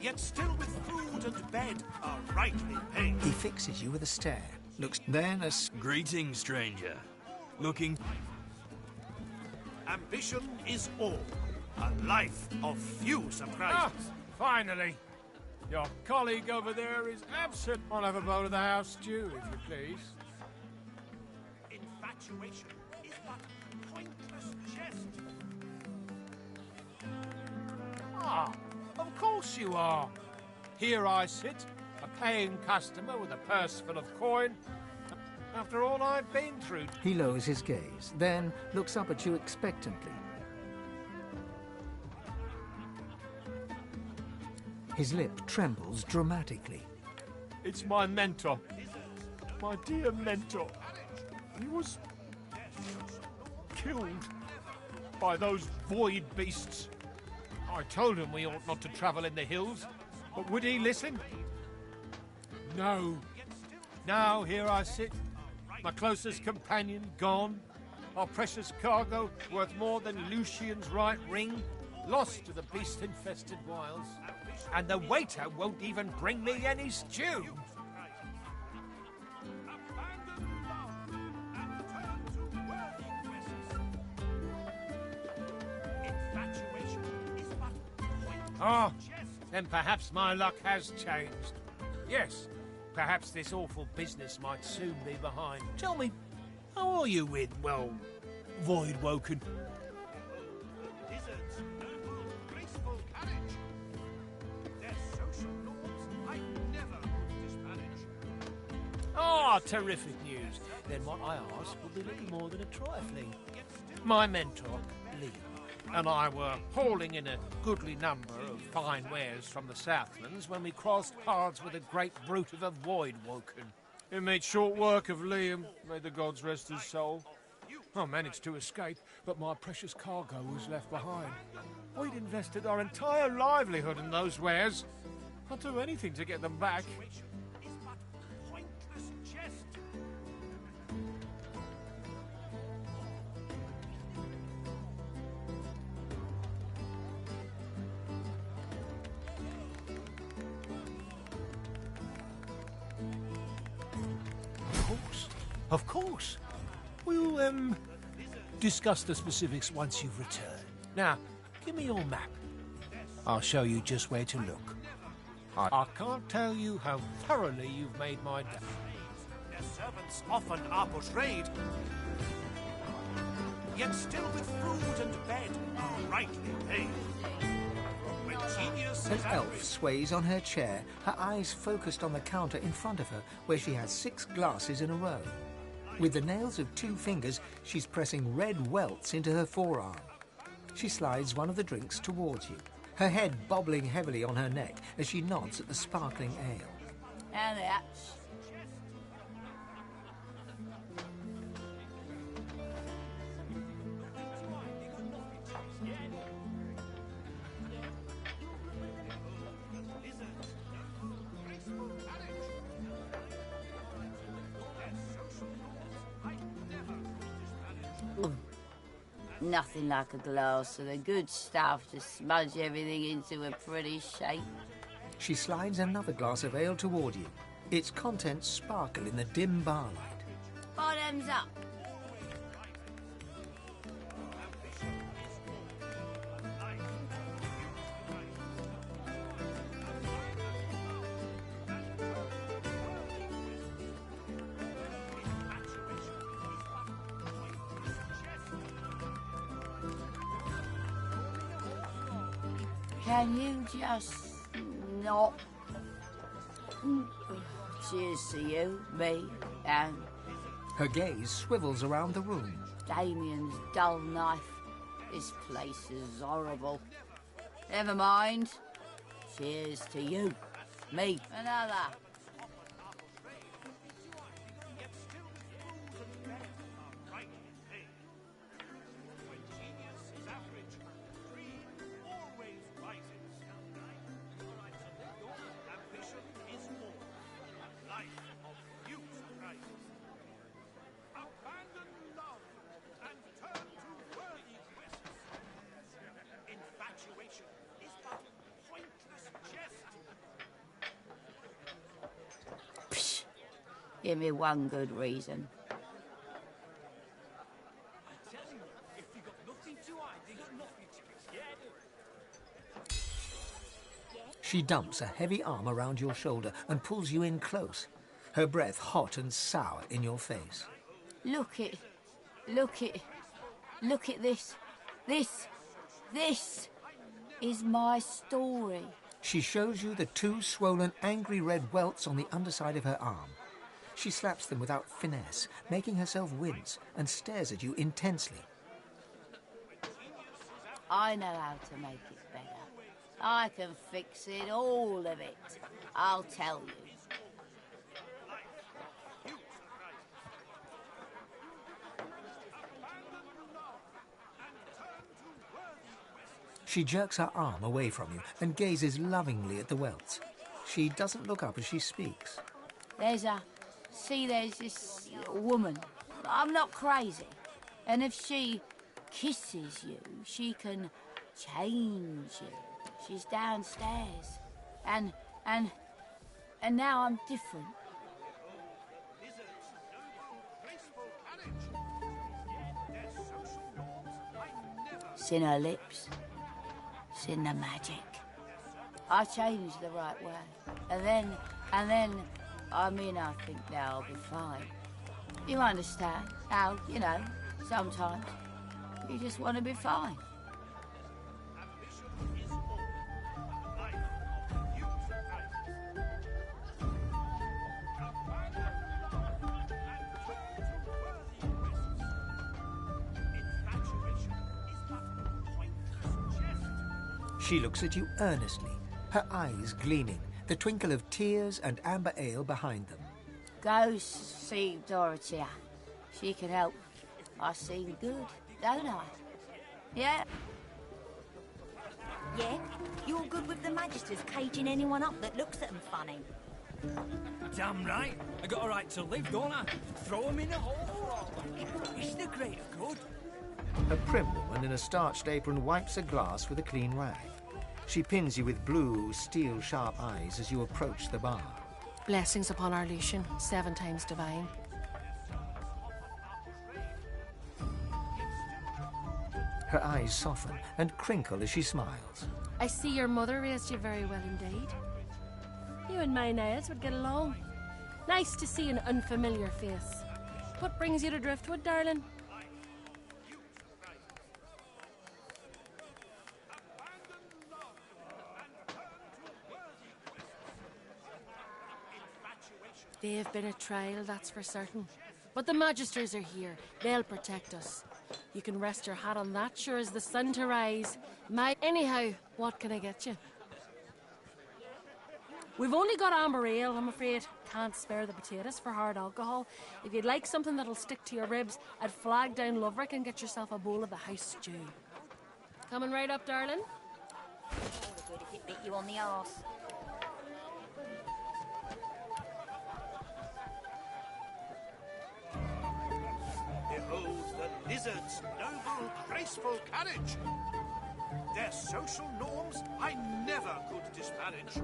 yet still with food and bed are rightly paid. He fixes you with a stare, looks then Greetings, stranger. Looking... Ambition is all. A life of few surprises. Finally. Your colleague over there is absent. I'll have a bowl of the house stew, if you please. Infatuation is but pointless jest. Of course you are. Here I sit, a paying customer with a purse full of coin. After all I've been through. He lowers his gaze, then looks up at you expectantly. His lip trembles dramatically. It's my mentor. My dear mentor. He was killed by those void beasts. I told him we ought not to travel in the hills, but would he listen? No. Now here I sit, my closest companion gone, our precious cargo worth more than Lucian's right ring, lost to the beast-infested wilds, and the waiter won't even bring me any stew. Oh, then perhaps my luck has changed. Yes, perhaps this awful business might soon be behind. Tell me, how are you with, well, Void Woken? Ah, terrific news. Then what I ask will be little more than a trifling. My mentor, Liam, and I were hauling in a goodly number of fine wares from the Southlands when we crossed paths with a great brute of a Void Woken. It made short work of Liam, may the gods rest his soul. I managed to escape, but my precious cargo was left behind. We'd invested our entire livelihood in those wares. I'd do anything to get them back. Of course. We'll, discuss the specifics once you've returned. Now, give me your map. I'll show you just where to look. I can't tell you how thoroughly you've made my day. Their servants often are portrayed, yet still with food and bed are rightly paid. When genius An is elf average, sways on her chair, her eyes focused on the counter in front of her, where she has 6 glasses in a row. With the nails of 2 fingers, she's pressing red welts into her forearm. She slides one of the drinks towards you, her head bobbling heavily on her neck as she nods at the sparkling ale. And that. Nothing like a glass of the good stuff to smudge everything into a pretty shape. She slides another glass of ale toward you. Its contents sparkle in the dim barlight. Bottoms up. Can you just not? Cheers to you, me, and Her gaze swivels around the room. Damien's dull knife. This place is horrible. Never mind. Cheers to you, me, another. Infatuation is but pointless jest. Give me one good reason. She dumps a heavy arm around your shoulder and pulls you in close, her breath hot and sour in your face. Look at this. This is my story. She shows you the 2 swollen, angry red welts on the underside of her arm. She slaps them without finesse, making herself wince, and stares at you intensely. I know how to make it better. I can fix it, all of it. I'll tell you. She jerks her arm away from you and gazes lovingly at the welts. She doesn't look up as she speaks. There's this woman. I'm not crazy. And if she kisses you, she can change you. She's downstairs. And now I'm different. It's in her lips. It's in the magic. I changed the right way. And then, I think now I'll be fine. You understand how, sometimes you just want to be fine. She looks at you earnestly, her eyes gleaming, the twinkle of tears and amber ale behind them. Go see Dorothea. She can help. I seem good, don't I? Yeah? Yeah? You're good with the Magisters caging anyone up that looks at them funny. Damn right. I got a right to live, don't I? Throw him in a hole for all. It's the greater good. A prim woman in a starched apron wipes a glass with a clean rag. She pins you with blue, steel-sharp eyes as you approach the bar. Blessings upon our Lucian, 7 times divine. Her eyes soften and crinkle as she smiles. I see your mother raised you very well indeed. You and my Niles would get along. Nice to see an unfamiliar face. What brings you to Driftwood, darling? They have been a trial, that's for certain. But the Magisters are here. They'll protect us. You can rest your hat on that, sure as the sun to rise. Anyhow, what can I get you? We've only got amber ale, I'm afraid. Can't spare the potatoes for hard alcohol. If you'd like something that'll stick to your ribs, I'd flag down Loverick and get yourself a bowl of the house stew. Coming right up, darling? Good if it bit you on the arse. Behold the lizard's noble, graceful carriage. Their social norms I never could disparage.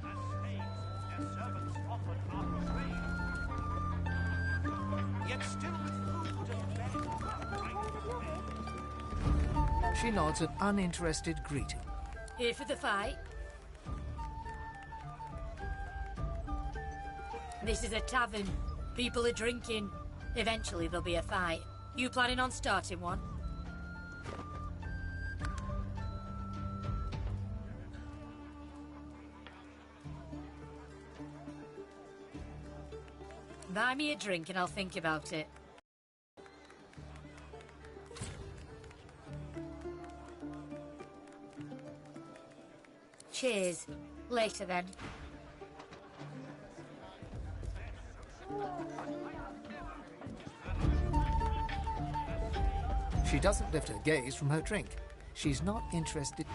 Their servants often are afraid. Yet still with food and bed. She nods an uninterested greeting. Here for the fight? This is a tavern. People are drinking. Eventually there'll be a fight. You planning on starting one? Buy me a drink and I'll think about it. Cheers. Later then. She doesn't lift her gaze from her drink. She's not interested.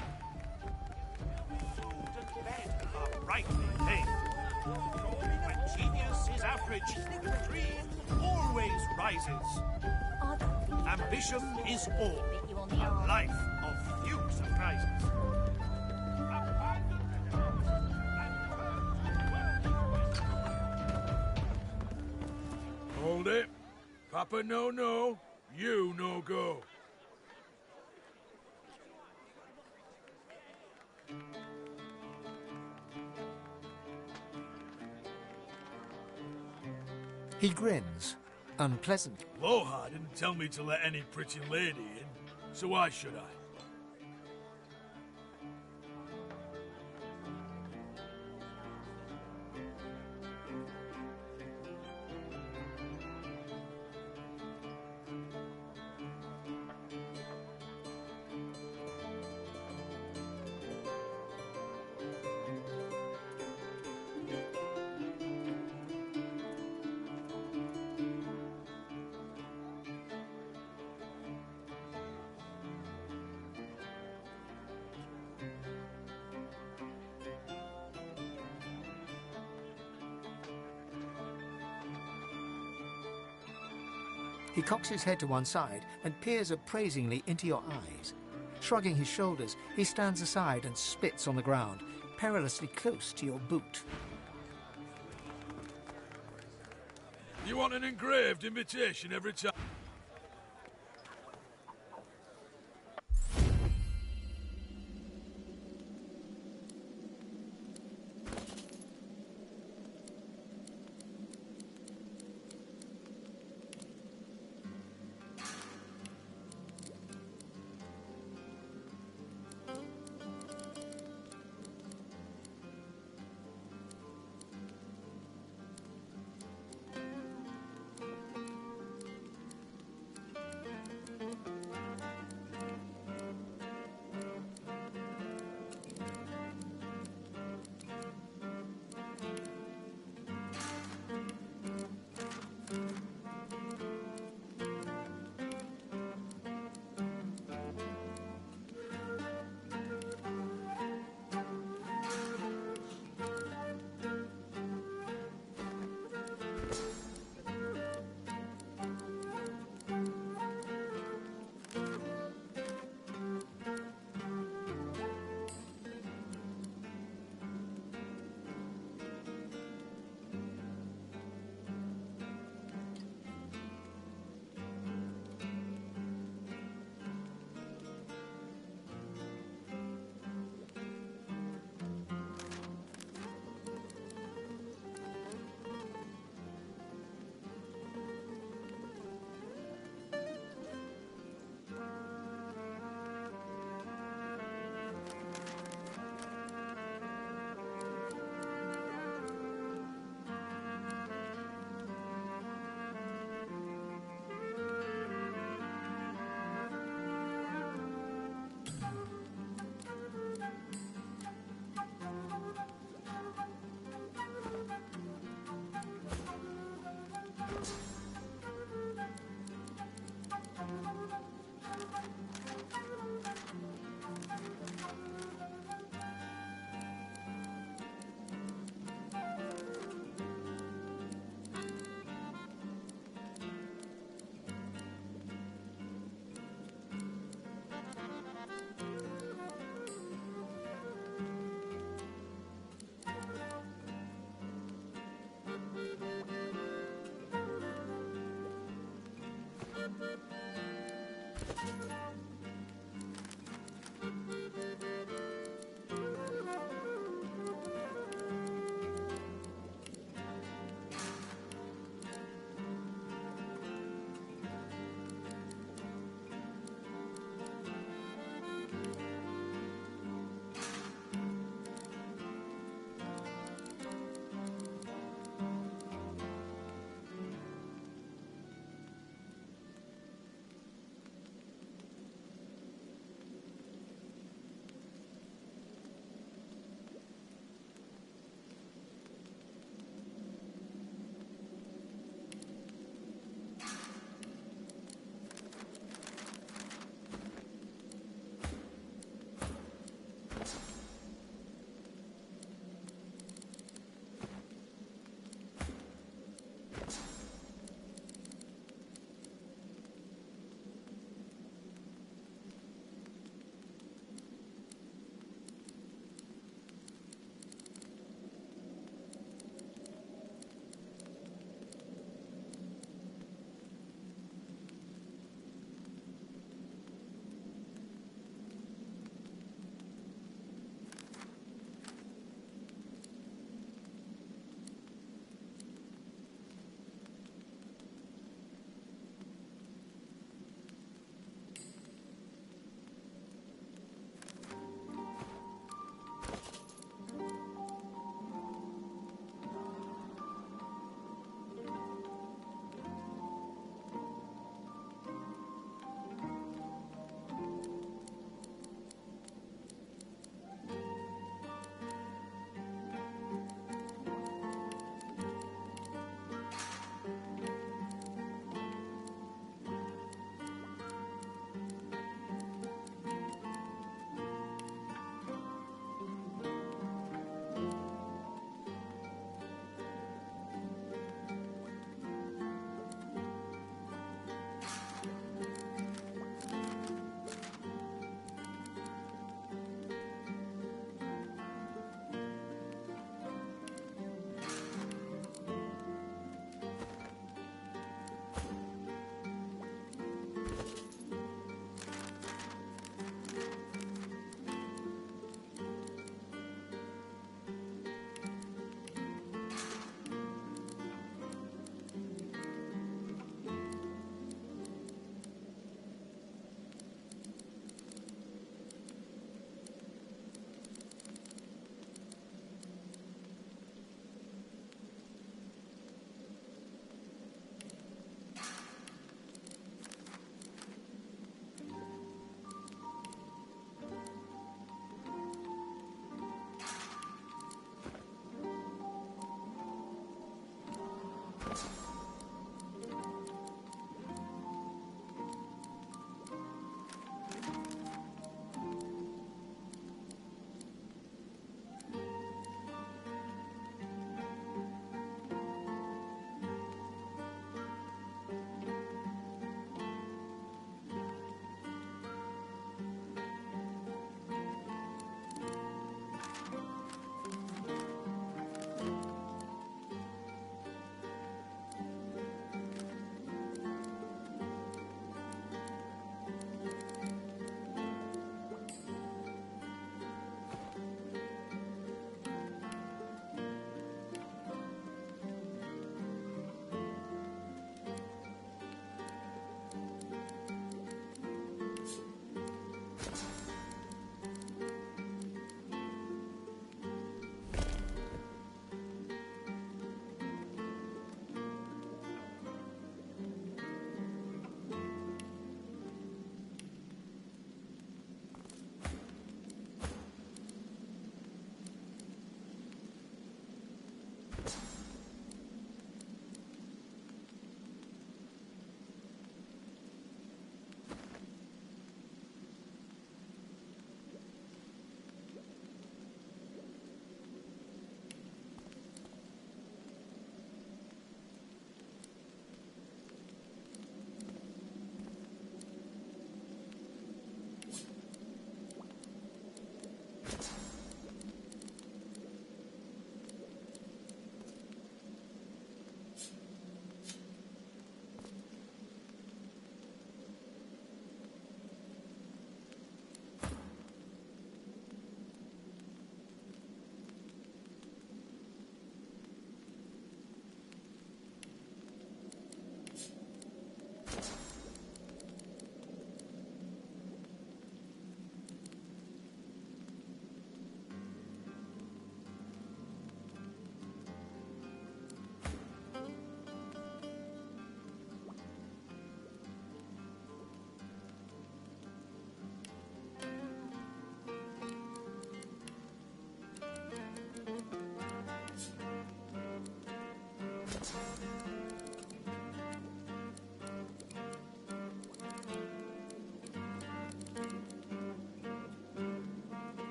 Rightly paid. When genius is average, the tree always rises. Ambition is all. A life of few surprises. Hold it. Papa no, you no go. He grins, unpleasant. Loha didn't tell me to let any pretty lady in, so why should I? He cocks his head to one side and peers appraisingly into your eyes. Shrugging his shoulders, he stands aside and spits on the ground, perilously close to your boot. You want an engraved invitation every time?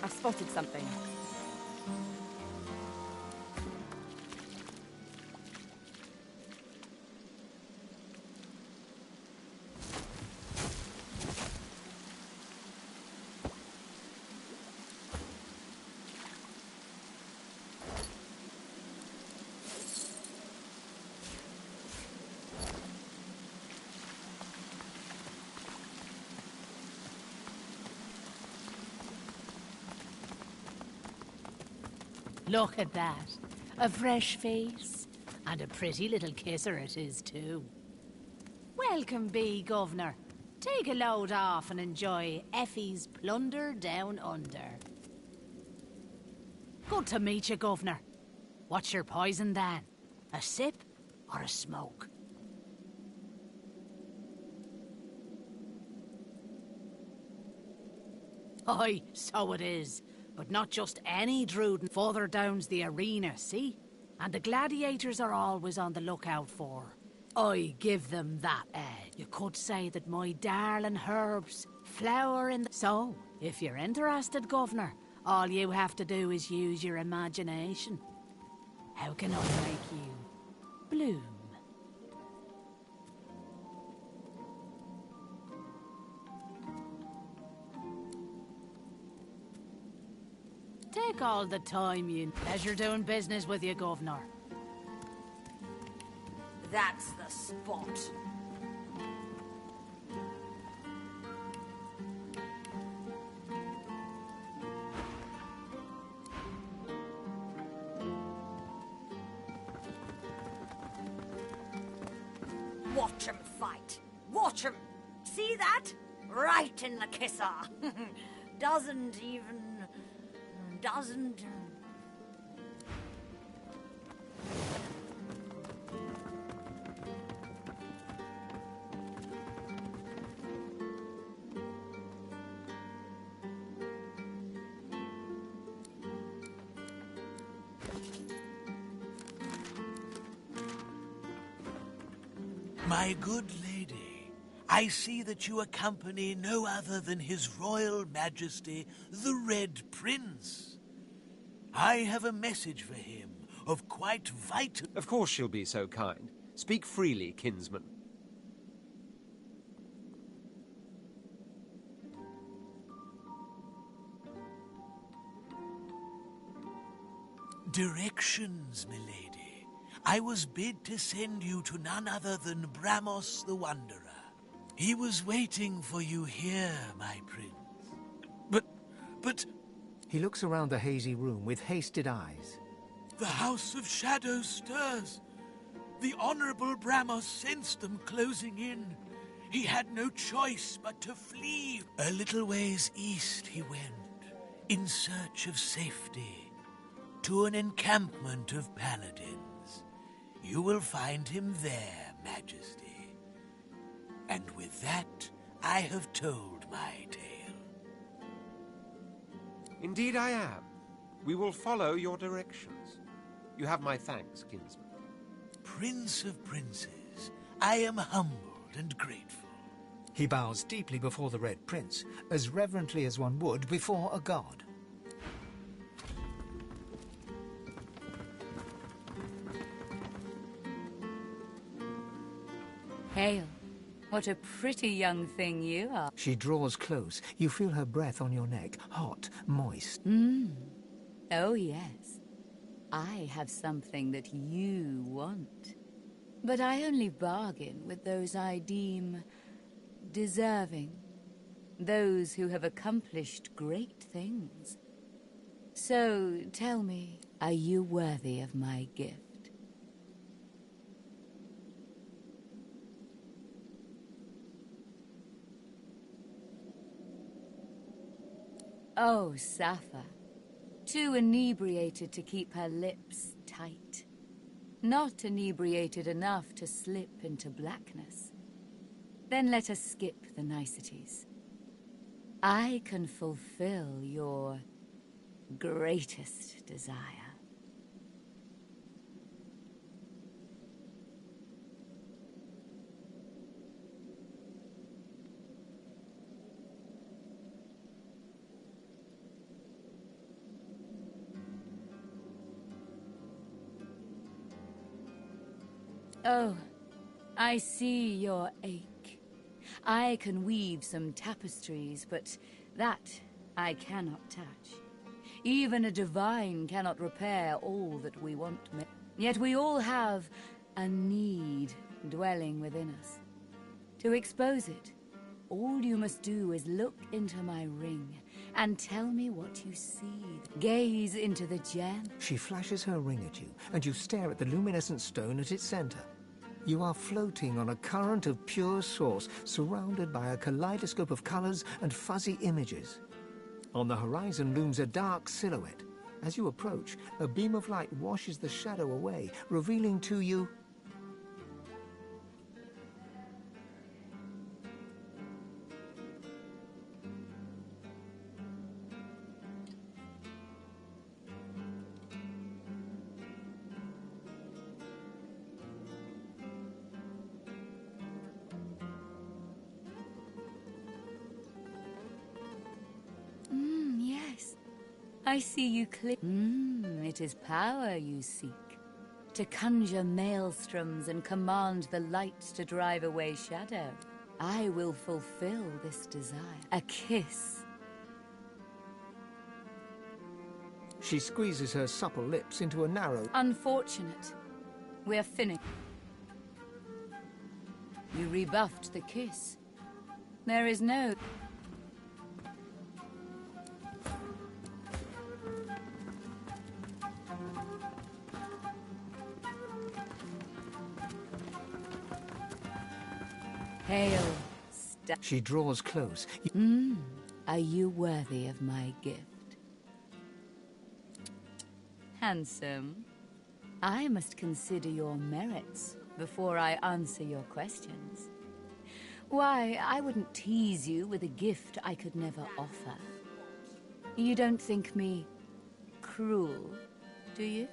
I've spotted something. Look at that. A fresh face. And a pretty little kisser it is, too. Welcome be, Governor. Take a load off and enjoy Effie's plunder down under. Good to meet you, Governor. What's your poison, then? A sip or a smoke? Aye, so it is. But not just any Druden. Further down's the arena, see? And the gladiators are always on the lookout for. I give them that edge. You could say that my darling herbs flower in the... So, if you're interested, Governor, all you have to do is use your imagination. How can I make you bloom? Take all the time you... Pleasure doing business with you, Governor. That's the spot. Watch 'em fight. Watch 'em. See that? Right in the kisser. Doesn't... My good lady, I see that you accompany no other than His Royal Majesty, the Red Prince. I have a message for him of quite vital... Of course she'll be so kind. Speak freely, kinsman. Directions, milady. I was bid to send you to none other than Bramos the Wanderer. He was waiting for you here, my prince. But... He looks around the hazy room with hasted eyes. The House of Shadows stirs. The Honorable Bramos sensed them closing in. He had no choice but to flee. A little ways east he went, in search of safety, to an encampment of paladins. You will find him there, Majesty. And with that, I have told my tale. Indeed I am. We will follow your directions. You have my thanks, kinsman. Prince of Princes, I am humbled and grateful. He bows deeply before the Red Prince, as reverently as one would before a god. Hail. What a pretty young thing you are. She draws close. You feel her breath on your neck, hot, moist. Oh, yes. I have something that you want. But I only bargain with those I deem deserving. Those who have accomplished great things. So, tell me, are you worthy of my gift? Oh, Sappha. Too inebriated to keep her lips tight. Not inebriated enough to slip into blackness. Then let us skip the niceties. I can fulfill your greatest desire. Oh, I see your ache. I can weave some tapestries, but that I cannot touch. Even a divine cannot repair all that we want. Yet we all have a need dwelling within us. To expose it, all you must do is look into my ring and tell me what you see. Gaze into the gem. She flashes her ring at you, and you stare at the luminescent stone at its center. You are floating on a current of pure source, surrounded by a kaleidoscope of colors and fuzzy images. On the horizon looms a dark silhouette. As you approach, a beam of light washes the shadow away, revealing to you... Yes. I see you clear. It is power you seek. To conjure maelstroms and command the light to drive away shadow. I will fulfill this desire. A kiss. She squeezes her supple lips into a narrow... Unfortunate. We're finished. You rebuffed the kiss. There is no... Hail, She draws close. Are you worthy of my gift? Handsome. I must consider your merits before I answer your questions. Why, I wouldn't tease you with a gift I could never offer. You don't think me cruel, do you?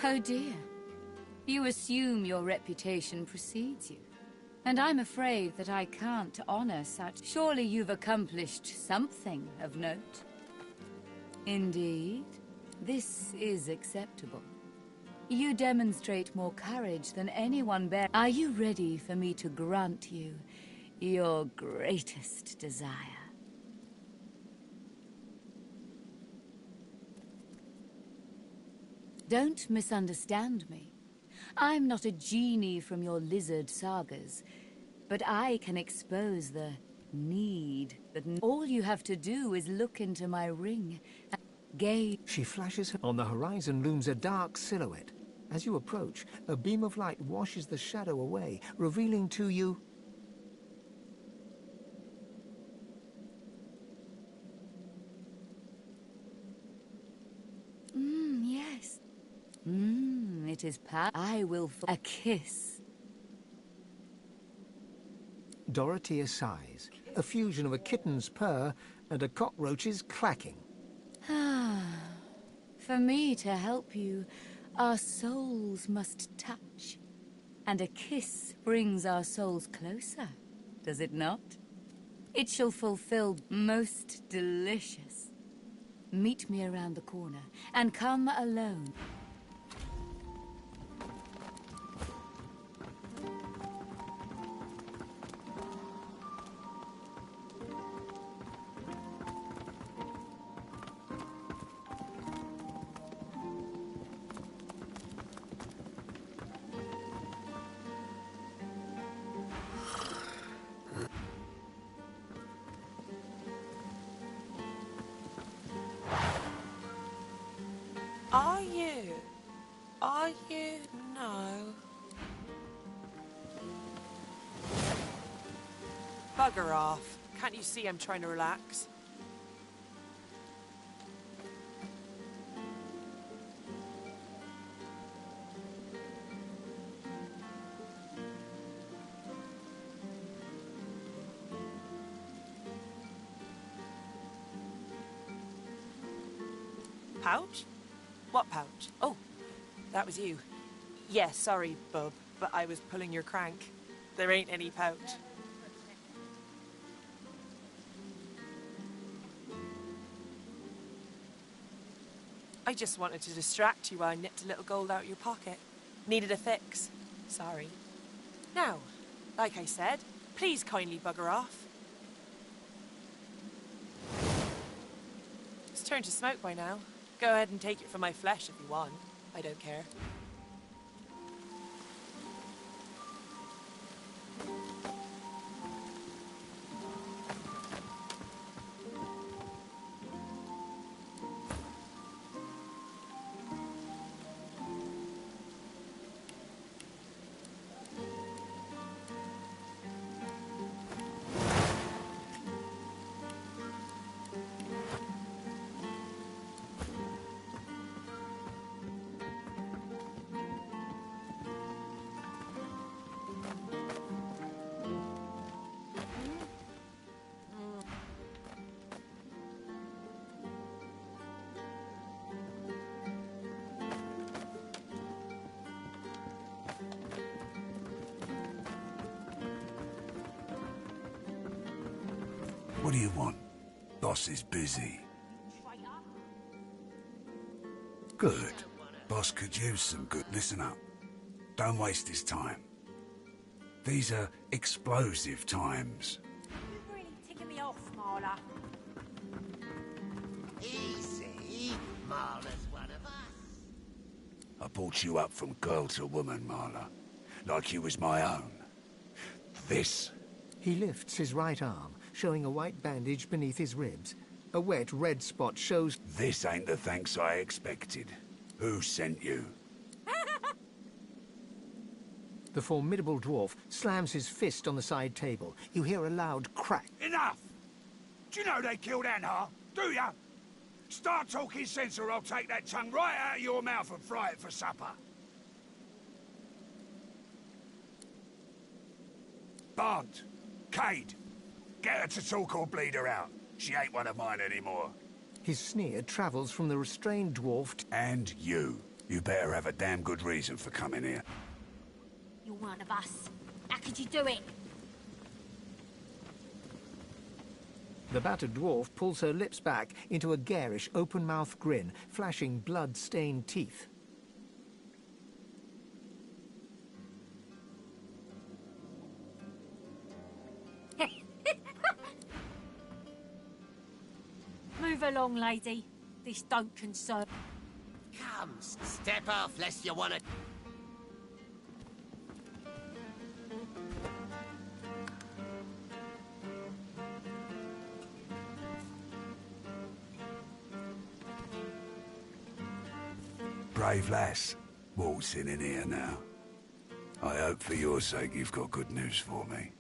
Oh dear. You assume your reputation precedes you. And I'm afraid that I can't honor such. Surely you've accomplished something of note. Indeed. This is acceptable. You demonstrate more courage than anyone bear. Are you ready for me to grant you your greatest desire? Don't misunderstand me. I'm not a genie from your lizard sagas, but I can expose the need. But all you have to do is look into my ring and gaze. She flashes her... On the horizon looms a dark silhouette. As you approach, a beam of light washes the shadow away, revealing to you... Yes. It is I will... A kiss. Dorothea sighs, a fusion of a kitten's purr and a cockroach's clacking. For me to help you, our souls must touch. And a kiss brings our souls closer, does it not? It shall fulfill most delicious. Meet me around the corner, and come alone. Are you? No. Bugger off. Can't you see I'm trying to relax? Pouch? What pouch? Oh, that was you. Yeah, sorry, bub, but I was pulling your crank. There ain't any pouch. I just wanted to distract you while I nipped a little gold out of your pocket. Needed a fix. Sorry. Now, like I said, please kindly bugger off. It's turned to smoke by now. Go ahead and take it for my flesh if you want. I don't care. What do you want? Boss is busy. Good. Boss could use some good... Listen up. Don't waste his time. These are explosive times. You're really ticking me off, Marla. Easy. Marla's one of us. I brought you up from girl to woman, Marla. Like you was my own. This... He lifts his right arm, showing a white bandage beneath his ribs. A wet red spot shows... This ain't the thanks I expected. Who sent you? The formidable dwarf slams his fist on the side table. You hear a loud crack. Enough! Do you know they killed Anhar? Do ya? Start talking sense or I'll take that tongue right out of your mouth and fry it for supper. Bart, Cade, get her to talk or bleed her out. She ain't one of mine anymore. His sneer travels from the restrained dwarf to... And you. You better have a damn good reason for coming here. You're one of us. How could you do it? The battered dwarf pulls her lips back into a garish, open-mouthed grin, flashing blood-stained teeth. Move along, lady. This don't concern... Come, step off, lest you want to... Brave lass, waltzing in here now. I hope for your sake you've got good news for me.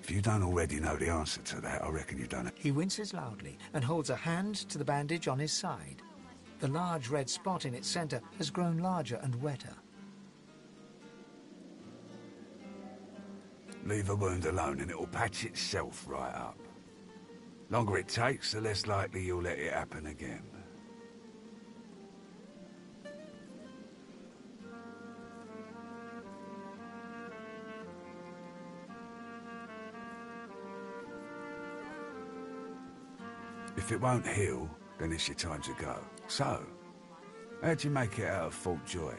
If you don't already know the answer to that, I reckon you don't. He winces loudly and holds a hand to the bandage on his side. The large red spot in its center has grown larger and wetter. Leave a wound alone and it'll patch itself right up. Longer it takes, the less likely you'll let it happen again. If it won't heal, then it's your time to go. So, how'd you make it out of Fort Joy?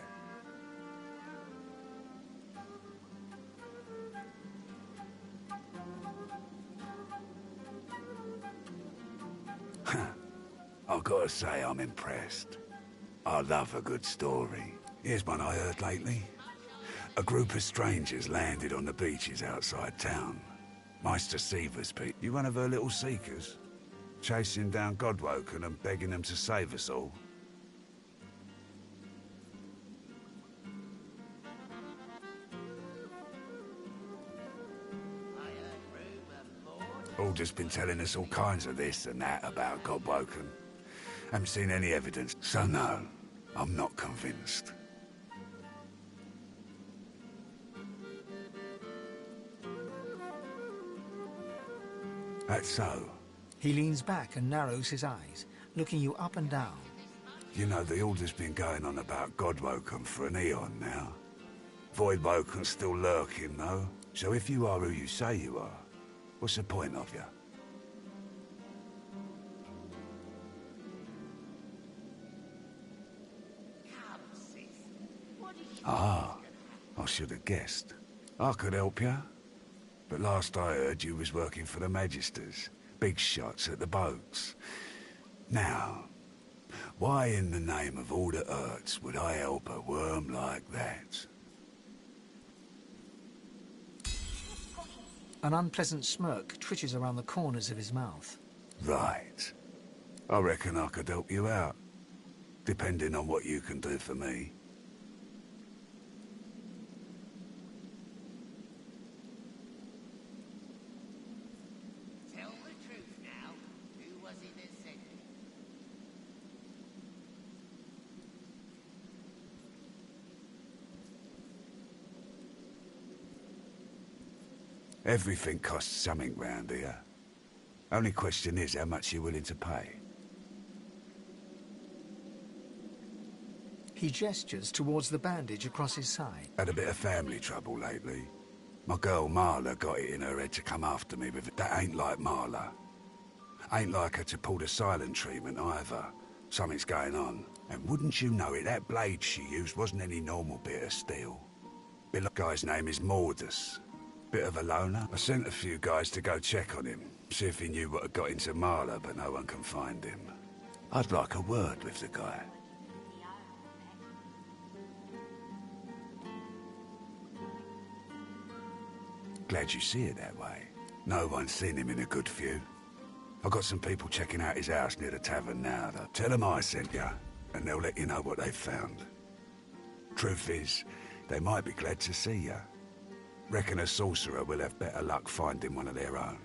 I've got to say I'm impressed. I love a good story. Here's one I heard lately. A group of strangers landed on the beaches outside town. Meister Seaver's people. You one of her little seekers? Chasing down Godwoken and begging them to save us all. Alder's been telling us all kinds of this and that about Godwoken. Haven't seen any evidence, so no, I'm not convinced. That's so. He leans back and narrows his eyes, looking you up and down. You know, the order's been going on about Godwoken for an eon now. Voidwoken's still lurking, though. So if you are who you say you are, what's the point of you? Ah, I should have guessed. I could help you. But last I heard, you was working for the Magisters. Big shots at the boats. Now, why in the name of all that hurts would I help a worm like that? An unpleasant smirk twitches around the corners of his mouth. Right. I reckon I could help you out. Depending on what you can do for me. Everything costs something round here. Only question is how much you're willing to pay. He gestures towards the bandage across his side. Had a bit of family trouble lately. My girl Marla got it in her head to come after me with it. That ain't like Marla. Ain't like her to pull the silent treatment either. Something's going on. And wouldn't you know it, that blade she used wasn't any normal bit of steel. The guy's name is Mordus. Bit of a loner. I sent a few guys to go check on him, see if he knew what had got into Marla, but no one can find him. I'd like a word with the guy. Glad you see it that way. No one's seen him in a good few. I've got some people checking out his house near the tavern now. Tell them I sent you, and they'll let you know what they've found. Truth is, they might be glad to see you. Reckon a sorcerer will have better luck finding one of their own.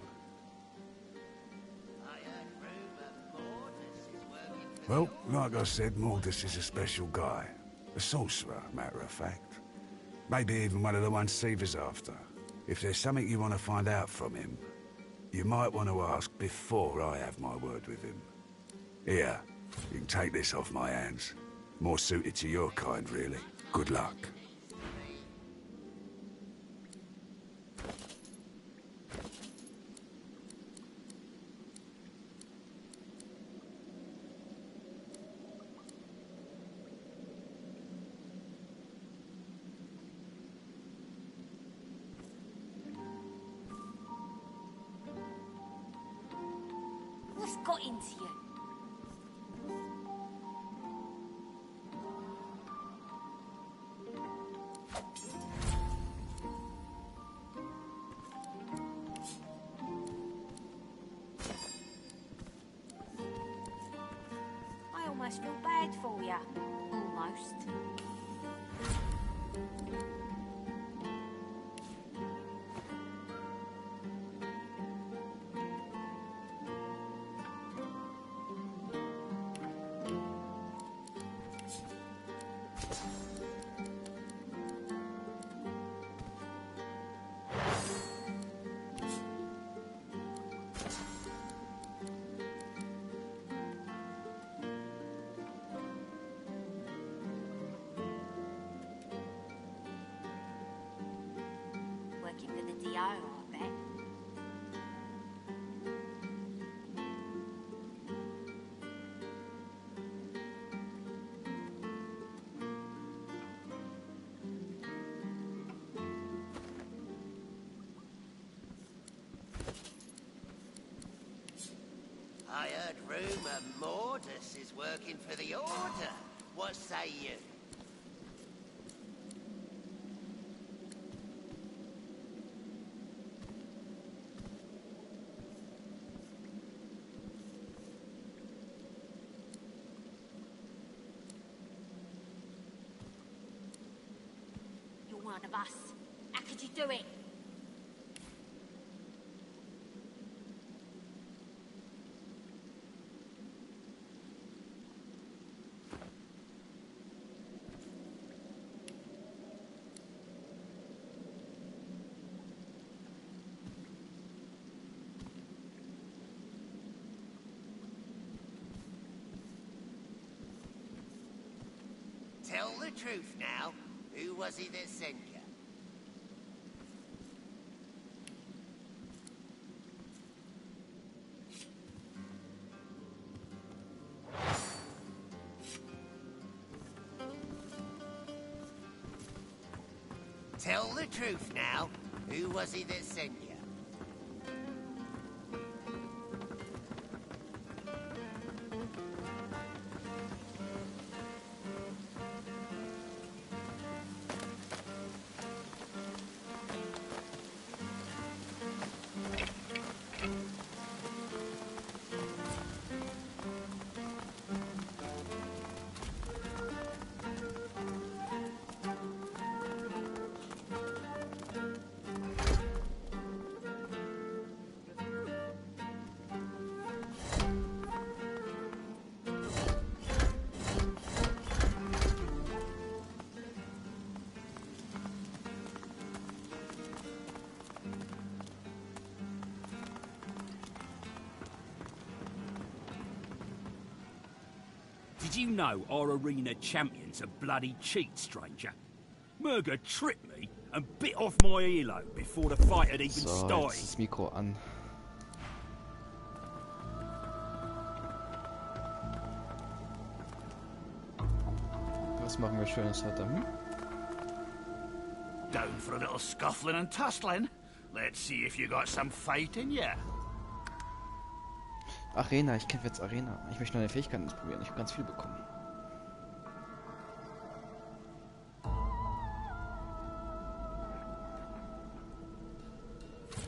Well, like I said, Mordus is a special guy. A sorcerer, matter of fact. Maybe even one of the ones Seaver's after. If there's something you want to find out from him, you might want to ask before I have my word with him. Here, you can take this off my hands. More suited to your kind, really. Good luck. What's got into you? I almost feel bad for you. Almost. Working for the DO, I bet. I heard rumour Mordus is working for the Order. What say you? You're one of us. How could you do it? the truth now. Who was he that sent you? Tell the truth now. Who was he that sent you? Did you know our arena champion's a bloody cheat, stranger? Murger tricked me and bit off my earlobe before the fight had even So, jetzt started. ist das Mikro an. Was machen wir Schönes heute? Down for a little scuffling and tussling? Let's see if you got some fight in ya. Arena, ich kämpfe jetzt Arena. Ich möchte neue Fähigkeiten ausprobieren. Ich habe ganz viel bekommen.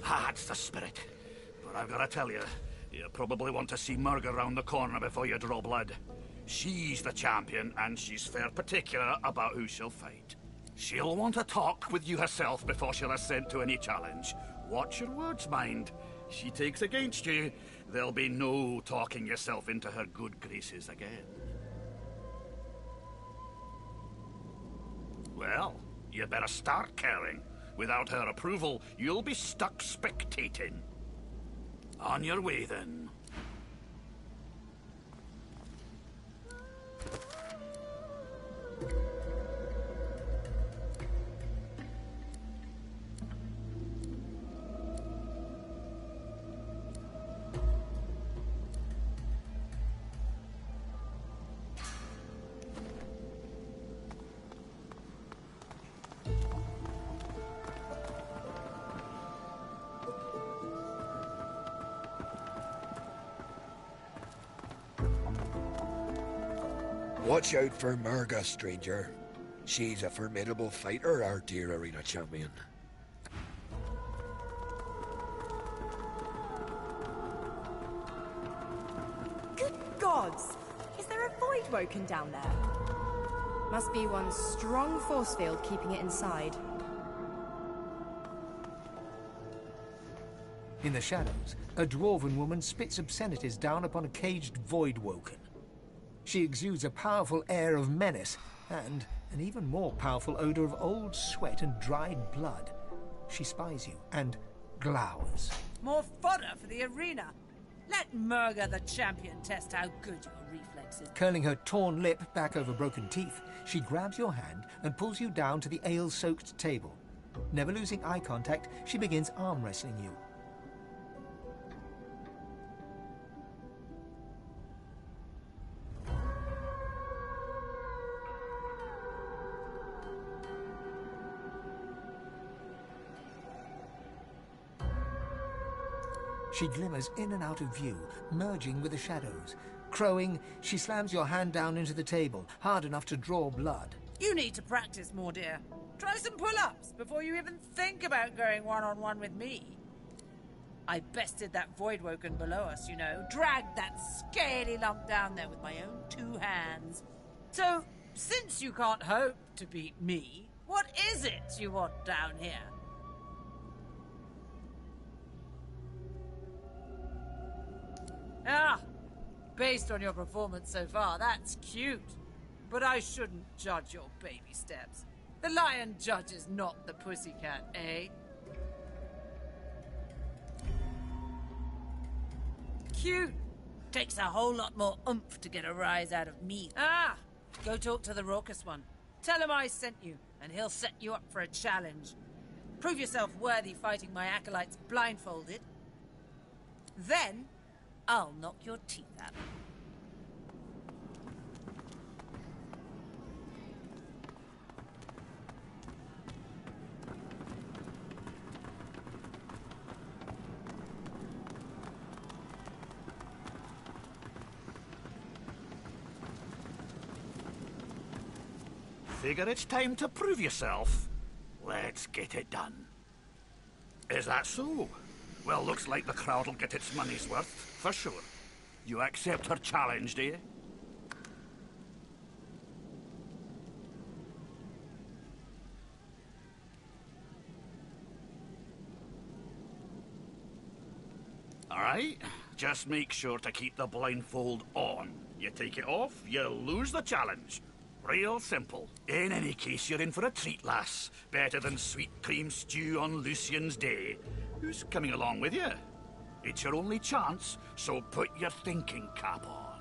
That's the spirit. But I've got to tell you, you probably want to see Murger round the corner before you draw blood. She's the champion, and she's fair particular about who she'll fight. She'll want to talk with you herself before she'll assent to any challenge. Watch your words, mind. She takes against you, there'll be no talking yourself into her good graces again. Well, you better start caring. Without her approval, you'll be stuck spectating. On your way, then. Watch out for Murga, stranger. She's a formidable fighter, our dear arena champion. Good gods! Is there a void woken down there? Must be one strong force field keeping it inside. In the shadows, a dwarven woman spits obscenities down upon a caged void woken. She exudes a powerful air of menace, and an even more powerful odor of old sweat and dried blood. She spies you, and glowers. More fodder for the arena. Let Murga the champion test how good your reflexes. Curling her torn lip back over broken teeth, she grabs your hand and pulls you down to the ale-soaked table. Never losing eye contact, she begins arm wrestling you. She glimmers in and out of view, merging with the shadows. Crowing, she slams your hand down into the table, hard enough to draw blood. You need to practice more, dear. Try some pull-ups before you even think about going one-on-one with me. I bested that void woken below us, you know. Dragged that scaly lump down there with my own 2 hands. So, since you can't hope to beat me, what is it you want down here? Ah, based on your performance so far, that's cute. But I shouldn't judge your baby steps. The lion judges not the pussycat, eh? Cute. Takes a whole lot more oomph to get a rise out of me. Ah, go talk to the raucous one. Tell him I sent you, and he'll set you up for a challenge. Prove yourself worthy fighting my acolytes blindfolded. Then, I'll knock your teeth out. Figure it's time to prove yourself. Let's get it done. Is that so? Well, looks like the crowd'll get its money's worth, for sure. You accept her challenge, do you? All right, just make sure to keep the blindfold on. You take it off, you lose the challenge. Real simple. In any case, you're in for a treat, lass. Better than sweet cream stew on Lucian's Day. Who's coming along with you? It's your only chance, so put your thinking cap on.